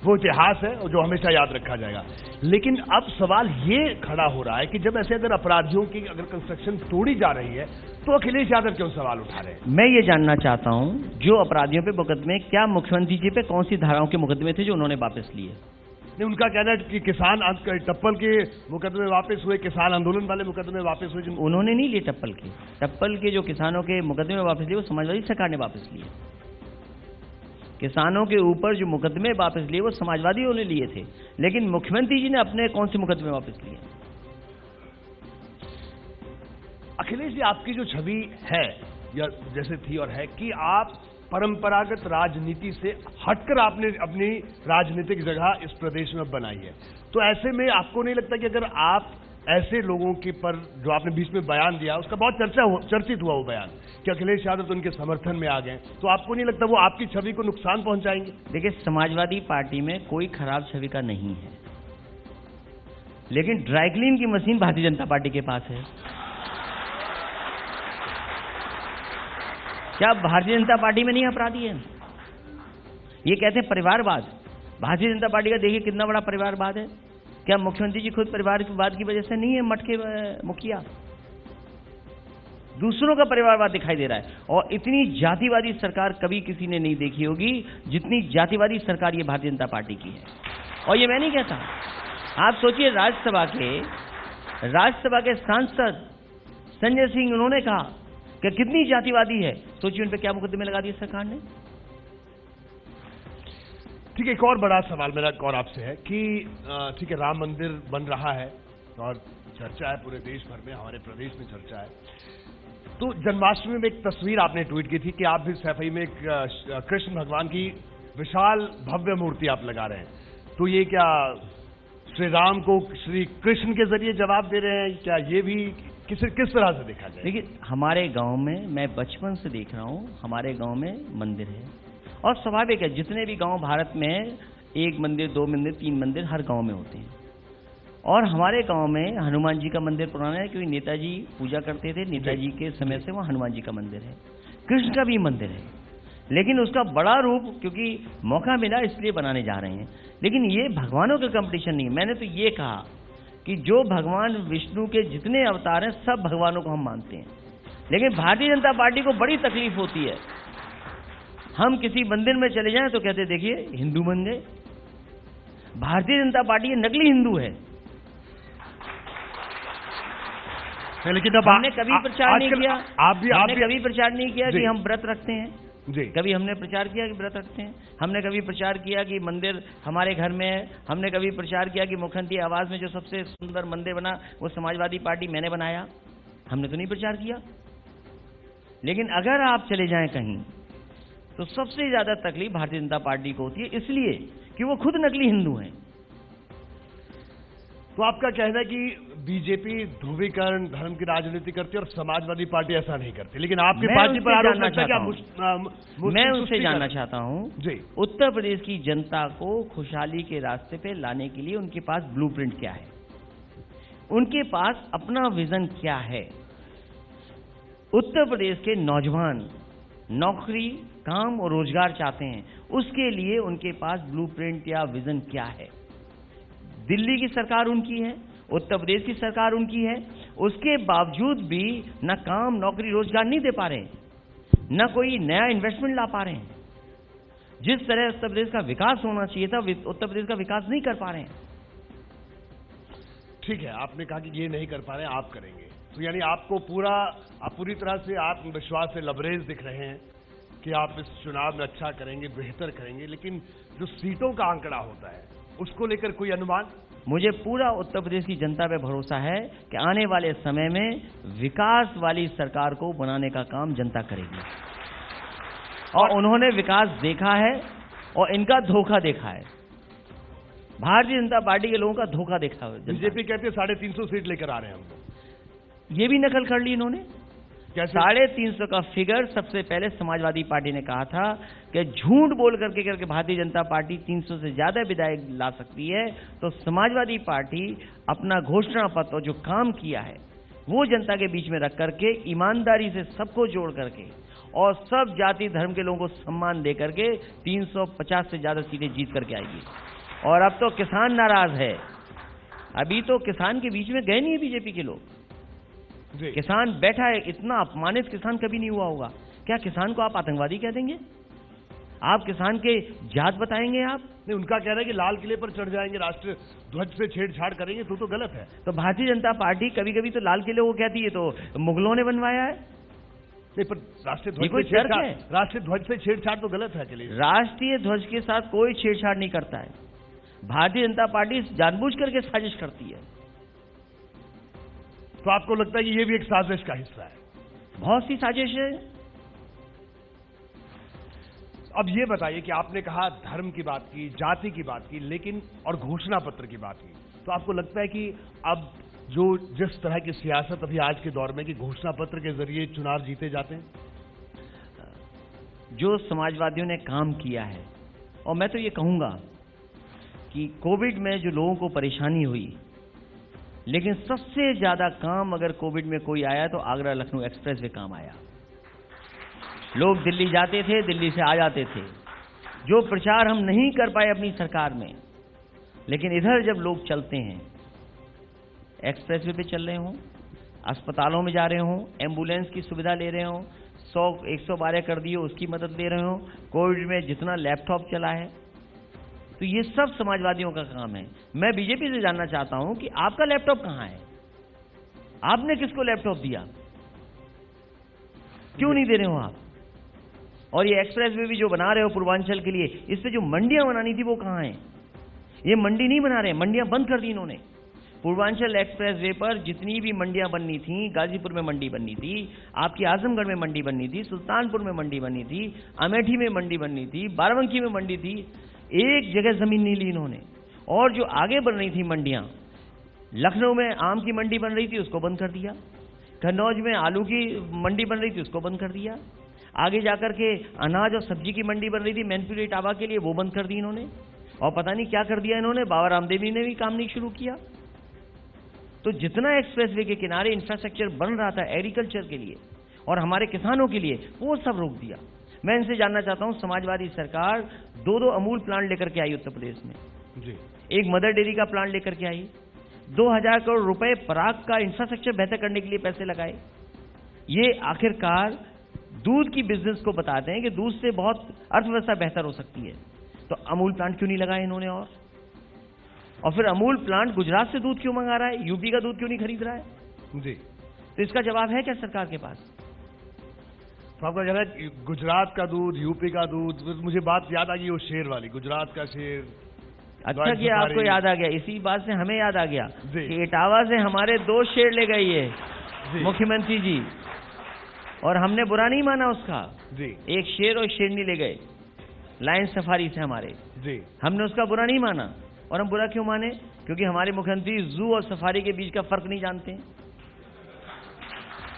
वो इतिहास है और जो हमेशा याद रखा जाएगा। लेकिन अब सवाल ये खड़ा हो रहा है कि जब ऐसे अगर अपराधियों की अगर कंस्ट्रक्शन तोड़ी जा रही है तो अखिलेश यादव क्यों सवाल उठा रहे हैं? मैं ये जानना चाहता हूं, जो अपराधियों पे मुकदमे, क्या मुख्यमंत्री जी पे कौन सी धाराओं के मुकदमे थे जो उन्होंने वापस लिए? नहीं, उनका कहना है कि किसान टप्पल के मुकदमे वापस हुए, किसान आंदोलन वाले मुकदमे वापस हुए। उन्होंने नहीं लिए टप्पल के जो किसानों के मुकदमे वापस लिए वो समाजवादी सरकार ने वापस लिए। किसानों के ऊपर जो मुकदमे वापस लिए वो समाजवादियों ने लिए थे, लेकिन मुख्यमंत्री जी ने अपने कौन से मुकदमे वापस लिए? अखिलेश जी, आपकी जो छवि है या जैसे थी और है कि आप परंपरागत राजनीति से हटकर आपने अपनी राजनीतिक जगह इस प्रदेश में बनाई है, तो ऐसे में आपको नहीं लगता कि अगर आप ऐसे लोगों के पर जो आपने बीच में बयान दिया, उसका बहुत चर्चित हुआ वो बयान कि अखिलेश यादव तो उनके समर्थन में आ गए, तो आपको नहीं लगता वो आपकी छवि को नुकसान पहुंचाएंगे? देखिए, समाजवादी पार्टी में कोई खराब छवि का नहीं है, लेकिन ड्राईक्लीन की मशीन भारतीय जनता पार्टी के पास है। क्या भारतीय जनता पार्टी में नहीं अपराधी है? ये कहते हैं परिवारवाद। भारतीय जनता पार्टी का देखिए कितना बड़ा परिवारवाद है। क्या मुख्यमंत्री जी खुद परिवारवाद की वजह से नहीं है मटके मुखिया? दूसरों का परिवारवाद दिखाई दे रहा है। और इतनी जातिवादी सरकार कभी किसी ने नहीं देखी होगी जितनी जातिवादी सरकार ये भारतीय जनता पार्टी की है। और ये मैं नहीं कहता, आप सोचिए, राज्यसभा के सांसद संजय सिंह, उन्होंने कहा कि कितनी जातिवादी है। सोचिए उन पे क्या मुकदमे लगा दिए सरकार ने। ठीक है, एक और बड़ा सवाल मेरा और आपसे है कि ठीक है, राम मंदिर बन रहा है और चर्चा है पूरे देश भर में, हमारे प्रदेश में चर्चा है, तो जन्माष्टमी में एक तस्वीर आपने ट्वीट की थी कि आप भी सैफई में एक कृष्ण भगवान की विशाल भव्य मूर्ति आप लगा रहे हैं, तो ये क्या श्री राम को श्री कृष्ण के जरिए जवाब दे रहे हैं? क्या ये भी किस तरह से देखा जाए? देखिए, हमारे गांव में, मैं बचपन से देख रहा हूं, हमारे गांव में मंदिर है और स्वाभाविक है, जितने भी गांव भारत में है, 1 मंदिर, 2 मंदिर, 3 मंदिर हर गांव में होते हैं। और हमारे गांव में हनुमान जी का मंदिर पुराना है, क्योंकि नेताजी पूजा करते थे, नेताजी के समय से वहाँ हनुमान जी का मंदिर है। कृष्ण का भी मंदिर है, लेकिन उसका बड़ा रूप क्योंकि मौका मिला इसलिए बनाने जा रहे हैं। लेकिन ये भगवानों का कंपटीशन नहीं है। मैंने तो ये कहा कि जो भगवान विष्णु के जितने अवतार हैं सब भगवानों को हम मानते हैं, लेकिन भारतीय जनता पार्टी को बड़ी तकलीफ होती है। हम किसी मंदिर में चले जाएं तो कहते देखिए हिंदू बन गए। भारतीय जनता पार्टी नकली हिंदू है। लेकिन अब हमने कभी प्रचार नहीं किया, आपने कभी प्रचार नहीं किया कि हम व्रत रखते हैं जी। कभी हमने प्रचार किया कि व्रत रखते हैं? हमने कभी प्रचार किया कि मंदिर हमारे घर में है? हमने कभी प्रचार किया कि मुख्यमंत्री आवास में जो सबसे सुंदर मंदिर बना वो समाजवादी पार्टी मैंने बनाया? हमने तो नहीं प्रचार किया। लेकिन अगर आप चले जाएं कहीं तो सबसे ज्यादा तकलीफ भारतीय जनता पार्टी को होती है, इसलिए कि वो खुद नकली हिंदू हैं। तो आपका कहना है कि बीजेपी ध्रुवीकरण धर्म की राजनीति करती है और समाजवादी पार्टी ऐसा नहीं करती, लेकिन आपकी पार्टी पर आरोप लगता है कि मैं उनसे जानना चाहता हूं जी, उत्तर प्रदेश की जनता को खुशहाली के रास्ते पे लाने के लिए उनके पास ब्लूप्रिंट क्या है, उनके पास अपना विजन क्या है। उत्तर प्रदेश के नौजवान नौकरी, काम और रोजगार चाहते हैं, उसके लिए उनके पास ब्लूप्रिंट या विजन क्या है। दिल्ली की सरकार उनकी है, उत्तर प्रदेश की सरकार उनकी है, उसके बावजूद भी न काम, नौकरी, रोजगार नहीं दे पा रहे, न कोई नया इन्वेस्टमेंट ला पा रहे हैं। जिस तरह उत्तर प्रदेश का विकास होना चाहिए था उत्तर प्रदेश का विकास नहीं कर पा रहे हैं। ठीक है, आपने कहा कि ये नहीं कर पा रहे हैं, आप करेंगे, तो यानी आपको आप पूरी तरह से आत्मविश्वास से लबरेज दिख रहे हैं कि आप इस चुनाव में अच्छा करेंगे, बेहतर करेंगे। लेकिन जो सीटों का आंकड़ा होता है उसको लेकर कोई अनुमान? मुझे पूरा उत्तर प्रदेश की जनता पे भरोसा है कि आने वाले समय में विकास वाली सरकार को बनाने का काम जनता करेगी। और उन्होंने विकास देखा है और इनका धोखा देखा है। भारतीय जनता पार्टी के लोगों का धोखा देखा है। बीजेपी कहती है 350 सीट लेकर आ रहे हैं हम लोग। ये भी नकल कर ली इन्होंने। 350 का फिगर सबसे पहले समाजवादी पार्टी ने कहा था कि झूठ बोल करके भारतीय जनता पार्टी 300 से ज्यादा विधायक ला सकती है। तो समाजवादी पार्टी अपना घोषणा पत्र जो काम किया है वो जनता के बीच में रख करके ईमानदारी से सबको जोड़ करके और सब जाति धर्म के लोगों को सम्मान दे करके 350 से ज्यादा सीटें जीत करके आएगी। और अब तो किसान नाराज है। अभी तो किसान के बीच में गए नहीं है बीजेपी के लोग। किसान बैठा है, इतना अपमानित किसान कभी नहीं हुआ होगा। क्या किसान को आप आतंकवादी कह देंगे? आप किसान के जात बताएंगे? आप नहीं, उनका कहना है कि लाल किले पर चढ़ जाएंगे, राष्ट्र ध्वज से छेड़छाड़ करेंगे, तो गलत है। तो भारतीय जनता पार्टी कभी कभी तो लाल किले को कहती है, तो मुगलों ने बनवाया है। नहीं, पर राष्ट्रीय ध्वज से छेड़छाड़ तो गलत है। अखिलेश, राष्ट्रीय ध्वज के साथ कोई छेड़छाड़ नहीं करता है। भारतीय जनता पार्टी जानबूझ करके साजिश करती है। तो आपको लगता है कि ये भी एक साजिश का हिस्सा है? बहुत सी साजिश है। अब ये बताइए कि आपने कहा धर्म की बात की, जाति की बात की, लेकिन और घोषणा पत्र की बात की, तो आपको लगता है कि अब जिस तरह की सियासत अभी आज के दौर में कि घोषणा पत्र के जरिए चुनाव जीते जाते हैं? जो समाजवादियों ने काम किया है, और मैं तो ये कहूंगा कि कोविड में जो लोगों को परेशानी हुई, लेकिन सबसे ज्यादा काम अगर कोविड में कोई आया तो आगरा लखनऊ एक्सप्रेस वे काम आया। लोग दिल्ली जाते थे, दिल्ली से आ जाते थे। जो प्रचार हम नहीं कर पाए अपनी सरकार में, लेकिन इधर जब लोग चलते हैं, एक्सप्रेस वे पे चल रहे हों, अस्पतालों में जा रहे हों, एम्बुलेंस की सुविधा ले रहे हों, 112 कर दिए उसकी मदद ले रहे हों, कोविड में जितना लैपटॉप चला है, तो ये सब समाजवादियों का काम है। मैं बीजेपी से जानना चाहता हूं कि आपका लैपटॉप कहां है? आपने किसको लैपटॉप दिया? क्यों नहीं दे रहे हो आप? और ये एक्सप्रेस वे भी जो बना रहे हो पूर्वांचल के लिए, इस पे जो मंडियां बनानी थी वो कहां है? ये मंडी नहीं बना रहे, मंडियां बंद कर दी इन्होंने। पूर्वांचल एक्सप्रेस वे पर जितनी भी मंडियां बननी थी, गाजीपुर में मंडी बननी थी, आपकी आजमगढ़ में मंडी बननी थी, सुल्तानपुर में मंडी बननी थी, अमेठी में मंडी बननी थी, बाराबंकी में मंडी थी, एक जगह जमीन नहीं ली इन्होंने। और जो आगे बन रही थी मंडियां, लखनऊ में आम की मंडी बन रही थी उसको बंद कर दिया, कन्नौज में आलू की मंडी बन रही थी उसको बंद कर दिया, आगे जाकर के अनाज और सब्जी की मंडी बन रही थी मैनपुरी टाबा के लिए, वो बंद कर दी इन्होंने। और पता नहीं क्या कर दिया इन्होंने, बाबा रामदेव ने भी काम नहीं शुरू किया। तो जितना एक्सप्रेसवे के किनारे इंफ्रास्ट्रक्चर बन रहा था एग्रीकल्चर के लिए और हमारे किसानों के लिए, वो सब रोक दिया। मैं इनसे जानना चाहता हूं, समाजवादी सरकार 2 अमूल प्लांट लेकर के आई उत्तर प्रदेश में जी, एक मदर डेयरी का प्लांट लेकर के आई, 2000 करोड़ रुपए पराग का इंफ्रास्ट्रक्चर बेहतर करने के लिए पैसे लगाए। ये आखिरकार दूध की बिजनेस को बताते हैं कि दूध से बहुत अर्थव्यवस्था बेहतर हो सकती है। तो अमूल प्लांट क्यों नहीं लगाए इन्होंने? और फिर अमूल प्लांट गुजरात से दूध क्यों मंगा रहा है, यूपी का दूध क्यों नहीं खरीद रहा है? जी, तो इसका जवाब है क्या सरकार के पास? तो आपका कहना है गुजरात का दूध, यूपी का दूध, मुझे बात याद आ गई वो शेर वाली, गुजरात का शेर। अच्छा किया आपको याद आ गया, इसी बात से हमें याद आ गया जी। कि इटावा से हमारे 2 शेर ले गई है मुख्यमंत्री जी, और हमने बुरा नहीं माना उसका जी। एक शेर और शेरनी ले गए लायन सफारी से हमारे जी, हमने उसका बुरा नहीं माना। और हम बुरा क्यों माने? क्योंकि हमारे मुख्यमंत्री जू और सफारी के बीच का फर्क नहीं जानते।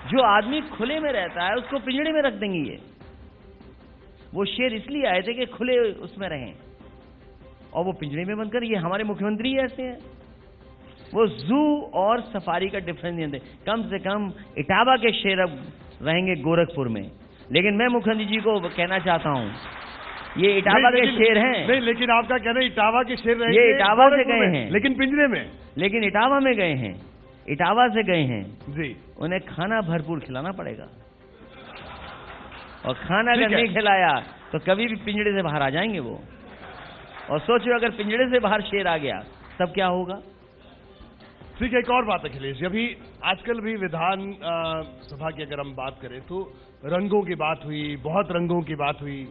जो आदमी खुले में रहता है उसको पिंजड़े में रख देंगे ये। वो शेर इसलिए आए थे कि खुले उसमें रहें, और वो पिंजड़े में बंद कर। ये हमारे मुख्यमंत्री ऐसे हैं, वो जू और सफारी का डिफरेंस नहीं जानते। कम से कम इटावा के शेर अब रहेंगे गोरखपुर में, लेकिन मैं मुख्यमंत्री जी को कहना चाहता हूं, ये इटावा के शेर हैं। नहीं, लेकिन आपका कहना है इटावा के शेर रहेंगे, ये इटावा से गए हैं, लेकिन पिंजरे में। लेकिन इटावा में गए हैं, इटावा से गए हैं जी। उन्हें खाना भरपूर खिलाना पड़ेगा, और खाना अगर नहीं खिलाया तो कभी भी पिंजड़े से बाहर आ जाएंगे वो। और सोचो अगर पिंजड़े से बाहर शेर आ गया तब क्या होगा? ठीक है, एक और बात अखिलेश जी, अभी आजकल भी विधान सभा की अगर हम बात करें तो रंगों की बात हुई, बहुत रंगों की बात हुई,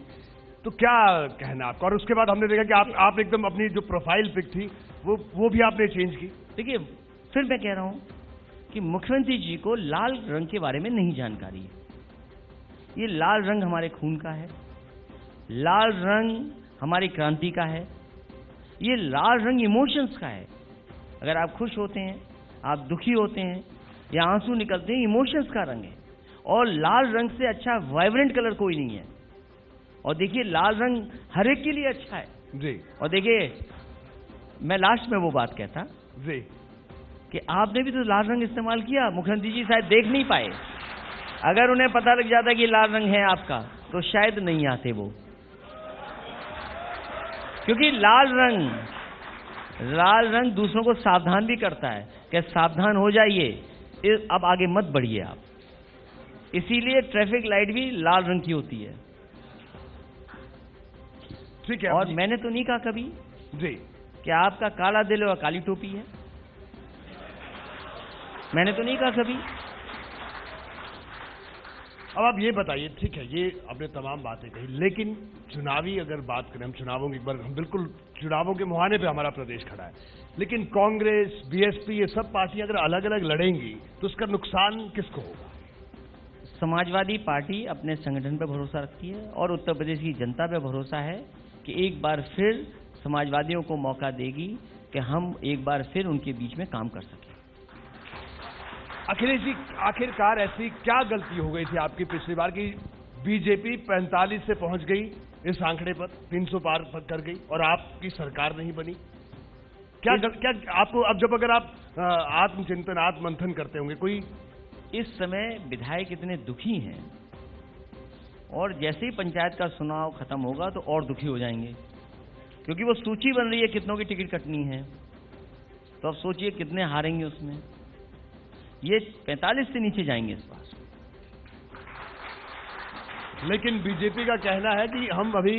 तो क्या कहना आपका? और उसके बाद हमने देखा कि आप एकदम अपनी जो प्रोफाइल पिक थी वो भी आपने चेंज की। देखिए, फिर मैं कह रहा हूं कि मुख्यमंत्री जी को लाल रंग के बारे में नहीं जानकारी है। ये लाल रंग हमारे खून का है, लाल रंग हमारी क्रांति का है, ये लाल रंग इमोशंस का है। अगर आप खुश होते हैं, आप दुखी होते हैं या आंसू निकलते हैं, इमोशंस का रंग है। और लाल रंग से अच्छा वाइब्रेंट कलर कोई नहीं है। और देखिए, लाल रंग हर एक के लिए अच्छा है जी। और देखिए, मैं लास्ट में वो बात कहता जी कि आपने भी तो लाल रंग इस्तेमाल किया, मुख्यमंत्री जी शायद देख नहीं पाए। अगर उन्हें पता लग जाता कि लाल रंग है आपका तो शायद नहीं आते वो, क्योंकि लाल रंग दूसरों को सावधान भी करता है कि सावधान हो जाइए, अब आगे मत बढ़िए आप। इसीलिए ट्रैफिक लाइट भी लाल रंग की होती है। ठीक है। और मैंने तो नहीं कहा कभी जी कि आपका काला दिल और काली टोपी है, मैंने तो नहीं कहा कभी। अब आप ये बताइए, ठीक है, ये आपने तमाम बातें कही, लेकिन चुनावी अगर बात करें, हम चुनावों की, एक बार हम बिल्कुल चुनावों के मुहाने पे हमारा प्रदेश खड़ा है, लेकिन कांग्रेस, बीएसपी, ये सब पार्टियां अगर अलग अलग लड़ेंगी तो उसका नुकसान किसको होगा? समाजवादी पार्टी अपने संगठन पर भरोसा रखती है और उत्तर प्रदेश की जनता पर भरोसा है कि एक बार फिर समाजवादियों को मौका देगी कि हम एक बार फिर उनके बीच में काम कर सकें। अखिलेश जी, आखिरकार ऐसी क्या गलती हो गई थी आपकी पिछली बार की बीजेपी 45 से पहुंच गई इस आंकड़े पर, 300 पार कर गई और आपकी सरकार नहीं बनी? क्या आपको अब जब अगर आप आत्मचिंतन, आत्ममंथन करते होंगे, कोई इस समय विधायक इतने दुखी हैं और जैसे ही पंचायत का चुनाव खत्म होगा तो और दुखी हो जाएंगे, क्योंकि वो सूची बन रही है कितनों की टिकट कटनी है। तो अब सोचिए कितने हारेंगे उसमें। ये 45 से नीचे जाएंगे इस बार। लेकिन बीजेपी का कहना है कि हम अभी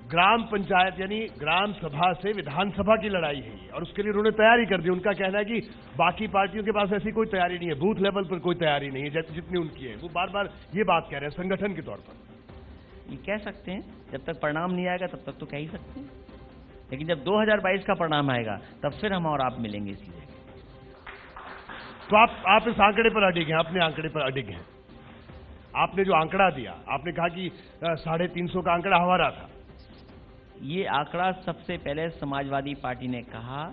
ग्राम पंचायत यानी ग्राम सभा से विधानसभा की लड़ाई है और उसके लिए उन्होंने तैयारी कर दी। उनका कहना है कि बाकी पार्टियों के पास ऐसी कोई तैयारी नहीं है, बूथ लेवल पर कोई तैयारी नहीं है जितनी उनकी है। वो बार बार ये बात कह रहे हैं संगठन के तौर पर। ये कह सकते हैं, जब तक परिणाम नहीं आएगा तब तक तो कह ही सकते हैं, लेकिन जब 2022 का परिणाम आएगा तब फिर हम और आप मिलेंगे इसी जगह। तो आप इस आंकड़े पर अडिग हैं, अपने आंकड़े पर अडिग हैं। आपने जो आंकड़ा दिया, आपने कहा कि 350 का आंकड़ा हमारा था। ये आंकड़ा सबसे पहले समाजवादी पार्टी ने कहा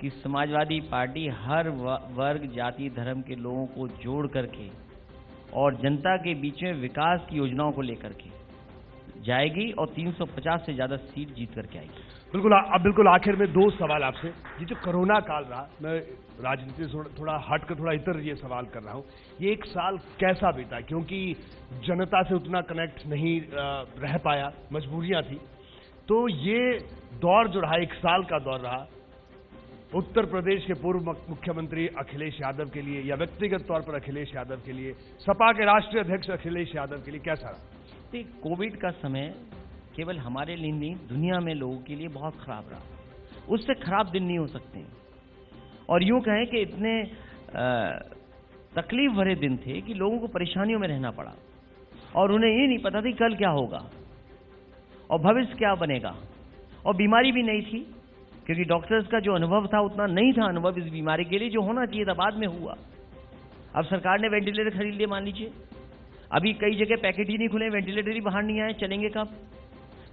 कि समाजवादी पार्टी हर वर्ग, जाति, धर्म के लोगों को जोड़ करके और जनता के बीच में विकास की योजनाओं को लेकर के जाएगी और 350 से ज्यादा सीट जीत करके आएगी। बिल्कुल आखिर में दो सवाल आपसे। ये जो कोरोना काल रहा, मैं राजनीति से थोड़ा हटकर थोड़ा इतर ये सवाल कर रहा हूँ, ये एक साल कैसा बीता? क्योंकि जनता से उतना कनेक्ट नहीं रह पाया, मजबूरियां थी। तो ये दौर जो रहा, एक साल का दौर रहा, उत्तर प्रदेश के पूर्व मुख्यमंत्री अखिलेश यादव के लिए या व्यक्तिगत तौर पर अखिलेश यादव के लिए, सपा के राष्ट्रीय अध्यक्ष अखिलेश यादव के लिए कैसा रहा? कोविड का समय केवल हमारे लिए नहीं, दुनिया में लोगों के लिए बहुत खराब रहा। उससे खराब दिन नहीं हो सकते। और यूं कहें कि इतने तकलीफ भरे दिन थे कि लोगों को परेशानियों में रहना पड़ा और उन्हें ये नहीं पता था कल क्या होगा और भविष्य क्या बनेगा। और बीमारी भी नहीं थी, क्योंकि डॉक्टर्स का जो अनुभव था उतना नहीं था अनुभव इस बीमारी के लिए, जो होना चाहिए था बाद में हुआ। अब सरकार ने वेंटिलेटर खरीद लिए, मान लीजिए। अभी कई जगह पैकेट ही नहीं खुले, वेंटिलेटर ही बाहर नहीं आए, चलेंगे कब?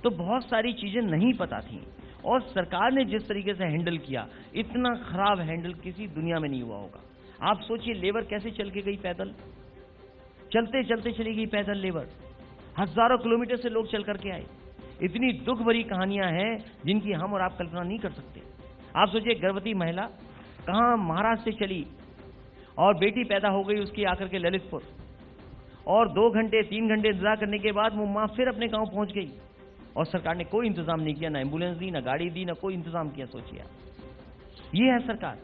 तो बहुत सारी चीजें नहीं पता थी और सरकार ने जिस तरीके से हैंडल किया, इतना खराब हैंडल किसी दुनिया में नहीं हुआ होगा। आप सोचिए, लेबर कैसे चल के गई पैदल, चलते चलते चली गई पैदल लेबर, हजारों किलोमीटर से लोग चल करके आए। इतनी दुख भरी कहानियां हैं जिनकी हम और आप कल्पना नहीं कर सकते। आप सोचिए, गर्भवती महिला कहां महाराष्ट्र से चली और बेटी पैदा हो गई उसकी आकर के ललितपुर, और 2 घंटे 3 घंटे इंतजार करने के बाद वो मां फिर अपने गांव पहुंच गई और सरकार ने कोई इंतजाम नहीं किया, ना एम्बुलेंस दी, ना गाड़ी दी, ना कोई इंतजाम किया। सोचिए, ये है सरकार।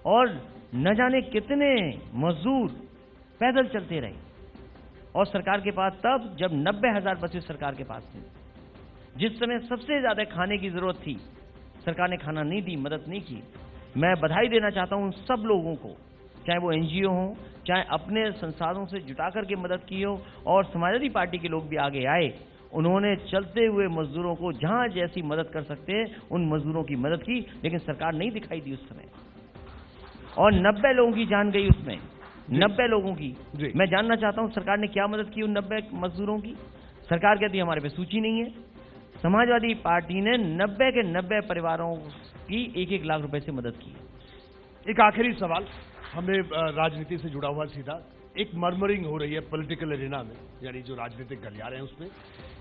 और न जाने कितने मजदूर पैदल चलते रहे। और सरकार के पास तब जब 90,000 बसें सरकार के पास थी, जिस समय सबसे ज्यादा खाने की जरूरत थी, सरकार ने खाना नहीं दी, मदद नहीं की। मैं बधाई देना चाहता हूं उन सब लोगों को, चाहे वो एनजीओ हो, चाहे अपने संसाधनों से जुटा करके मदद की हो, और समाजवादी पार्टी के लोग भी आगे आए। उन्होंने चलते हुए मजदूरों को जहां जैसी मदद कर सकते हैं उन मजदूरों की मदद की, लेकिन सरकार नहीं दिखाई दी उस समय। और 90 लोगों की जान गई उसमें, 90 लोगों की। मैं जानना चाहता हूं सरकार ने क्या मदद की उन 90 मजदूरों की? सरकार कहती है हमारे पे सूची नहीं है। समाजवादी पार्टी ने 90 के 90 परिवारों की 1-1 लाख रुपए से मदद की। एक आखिरी सवाल, हमें राजनीति से जुड़ा हुआ सीधा, एक मर्मरिंग हो रही है पॉलिटिकल एरिना में, यानी जो राजनीतिक गलियारे हैं उसमें,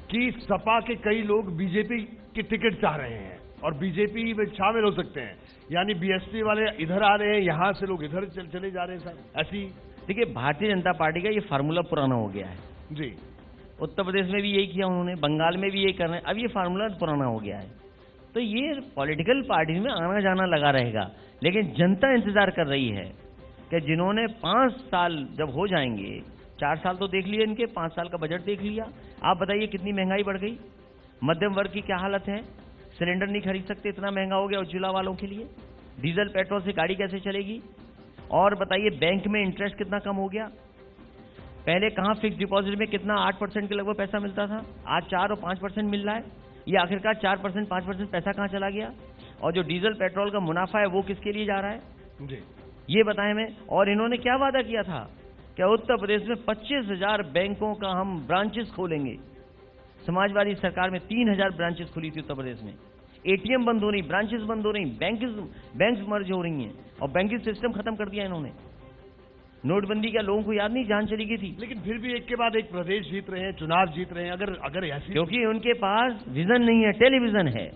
कि सपा के कई लोग बीजेपी की टिकट चाह रहे हैं और बीजेपी में शामिल हो सकते हैं। यानी बीएसपी वाले इधर आ रहे हैं, यहां से लोग इधर चले जा रहे हैं। सर ऐसी, देखिए, भारतीय जनता पार्टी का ये फार्मूला पुराना हो गया है जी। उत्तर प्रदेश में भी यही किया उन्होंने, बंगाल में भी यही कर रहे हैं। अब ये फार्मूला पुराना हो गया है, तो ये पॉलिटिकल पार्टी में आना जाना लगा रहेगा। लेकिन जनता इंतजार कर रही है कि जिन्होंने 5 साल जब हो जाएंगे, 4 साल तो देख लिए इनके, 5 साल का बजट देख लिया, आप बताइए कितनी महंगाई बढ़ गई, मध्यम वर्ग की क्या हालत है, सिलेंडर नहीं खरीद सकते, इतना महंगा हो गया उज्ज्वला वालों के लिए, डीजल पेट्रोल से गाड़ी कैसे चलेगी। और बताइए बैंक में इंटरेस्ट कितना कम हो गया। पहले कहां फिक्स डिपॉजिट में कितना 8% के लगभग पैसा मिलता था, आज 4 और 5% मिल रहा है। ये आखिरकार 4% 5% पैसा कहां चला गया। और जो डीजल पेट्रोल का मुनाफा है वो किसके लिए जा रहा है जी, ये बताएं हमें। और इन्होंने क्या वादा किया था कि उत्तर प्रदेश में 25,000 बैंकों का हम ब्रांचेस खोलेंगे। समाजवादी सरकार में 3,000 ब्रांचेस खुली थी उत्तर प्रदेश में। एटीएम बंद हो रही, ब्रांचेस बंद हो रही, बैंक मर्ज हो रही हैं और बैंकिंग सिस्टम खत्म कर दिया इन्होंने। नोटबंदी का लोगों को याद नहीं, जान चली गई थी। लेकिन फिर भी एक के बाद एक प्रदेश जीत रहे हैं, चुनाव जीत रहे हैं। अगर ऐसी, क्योंकि उनके पास विजन नहीं है, टेलीविजन है।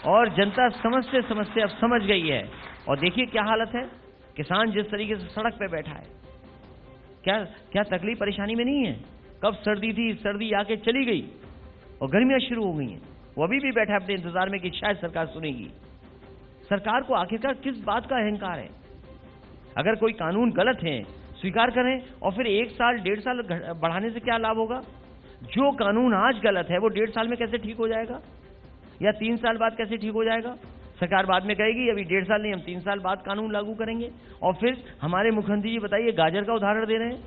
और जनता समझते समझते अब समझ गई है। और देखिए क्या हालत है, किसान जिस तरीके से सड़क पे बैठा है, क्या तकलीफ परेशानी में नहीं है। कब सर्दी थी, सर्दी आके चली गई और गर्मियां शुरू हो गई हैं, वो अभी भी बैठा है अपने इंतजार में कि शायद सरकार सुनेगी। सरकार को आखिरकार किस बात का अहंकार है। अगर कोई कानून गलत है स्वीकार करें और फिर 1 साल 1.5 साल बढ़ाने से क्या लाभ होगा। जो कानून आज गलत है वो 1.5 साल में कैसे ठीक हो जाएगा, या 3 साल बाद कैसे ठीक हो जाएगा। सरकार बाद में कहेगी अभी 1.5 साल नहीं, हम 3 साल बाद कानून लागू करेंगे। और फिर हमारे मुख्यमंत्री जी बताइए गाजर का उदाहरण दे रहे हैं,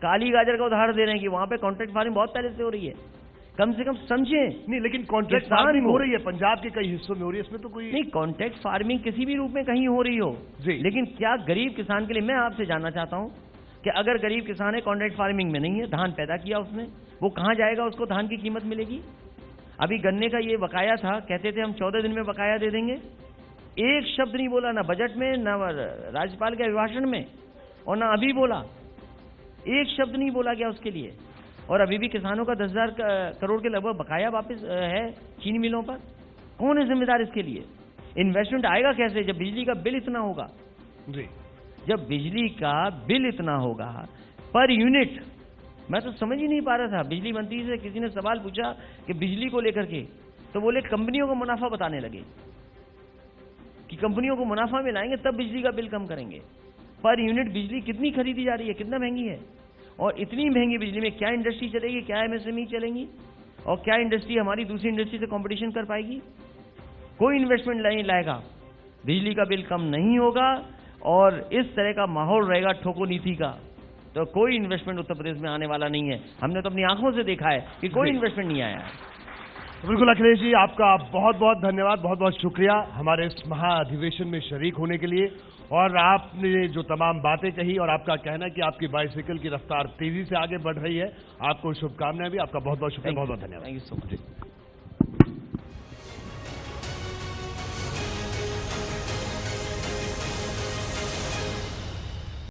काली गाजर का उदाहरण दे रहे हैं कि वहां पे कॉन्ट्रैक्ट फार्मिंग बहुत पहले से हो रही है। कम से कम समझें। नहीं, लेकिन कॉन्ट्रैक्ट फार्मिंग हो रही है, पंजाब के कई हिस्सों में हो रही है, इसमें तो कोई नहीं। कॉन्ट्रैक्ट फार्मिंग किसी भी रूप में कहीं हो रही हो, लेकिन क्या गरीब किसान के लिए, मैं आपसे जानना चाहता हूं कि अगर गरीब किसान है, कॉन्ट्रैक्ट फार्मिंग में नहीं है, धान पैदा किया उसने, वो कहां जाएगा, उसको धान की कीमत मिलेगी। अभी गन्ने का ये बकाया था, कहते थे हम 14 दिन में बकाया दे देंगे। एक शब्द नहीं बोला, ना बजट में, ना राज्यपाल के अभिभाषण में, और ना अभी बोला। एक शब्द नहीं बोला गया उसके लिए। और अभी भी किसानों का 10,000 करोड़ के लगभग बकाया वापस है चीनी मिलों पर। कौन है जिम्मेदार इसके लिए? इन्वेस्टमेंट आएगा कैसे जब बिजली का बिल इतना होगा? जी, जब बिजली का बिल इतना होगा पर यूनिट, मैं तो समझ ही नहीं पा रहा था। बिजली मंत्री से किसी ने सवाल पूछा कि बिजली को लेकर के, तो बोले कंपनियों को मुनाफा बताने लगे कि कंपनियों को मुनाफा में लाएंगे तब बिजली का बिल कम करेंगे। पर यूनिट बिजली कितनी खरीदी जा रही है, कितना महंगी है? और इतनी महंगी बिजली में क्या इंडस्ट्री चलेगी, क्या एमएसएमई चलेंगी, और क्या इंडस्ट्री हमारी दूसरी इंडस्ट्री से कंपटीशन कर पाएगी? कोई इन्वेस्टमेंट नहीं लाएगा, बिजली का बिल कम नहीं होगा और इस तरह का माहौल रहेगा ठोको नीति का, तो कोई इन्वेस्टमेंट उत्तर प्रदेश में आने वाला नहीं है। हमने तो अपनी आंखों से देखा है कि कोई इन्वेस्टमेंट नहीं आया है। बिल्कुल अखिलेश जी, आपका बहुत बहुत धन्यवाद, बहुत बहुत शुक्रिया हमारे इस महाअधिवेशन में शरीक होने के लिए। और आपने जो तमाम बातें कही और आपका कहना कि आपकी बाइसिकल की रफ्तार तेजी से आगे बढ़ रही है, आपको शुभकामनाएं भी। आपका बहुत बहुत शुक्रिया, बहुत बहुत धन्यवाद। Thank you so much.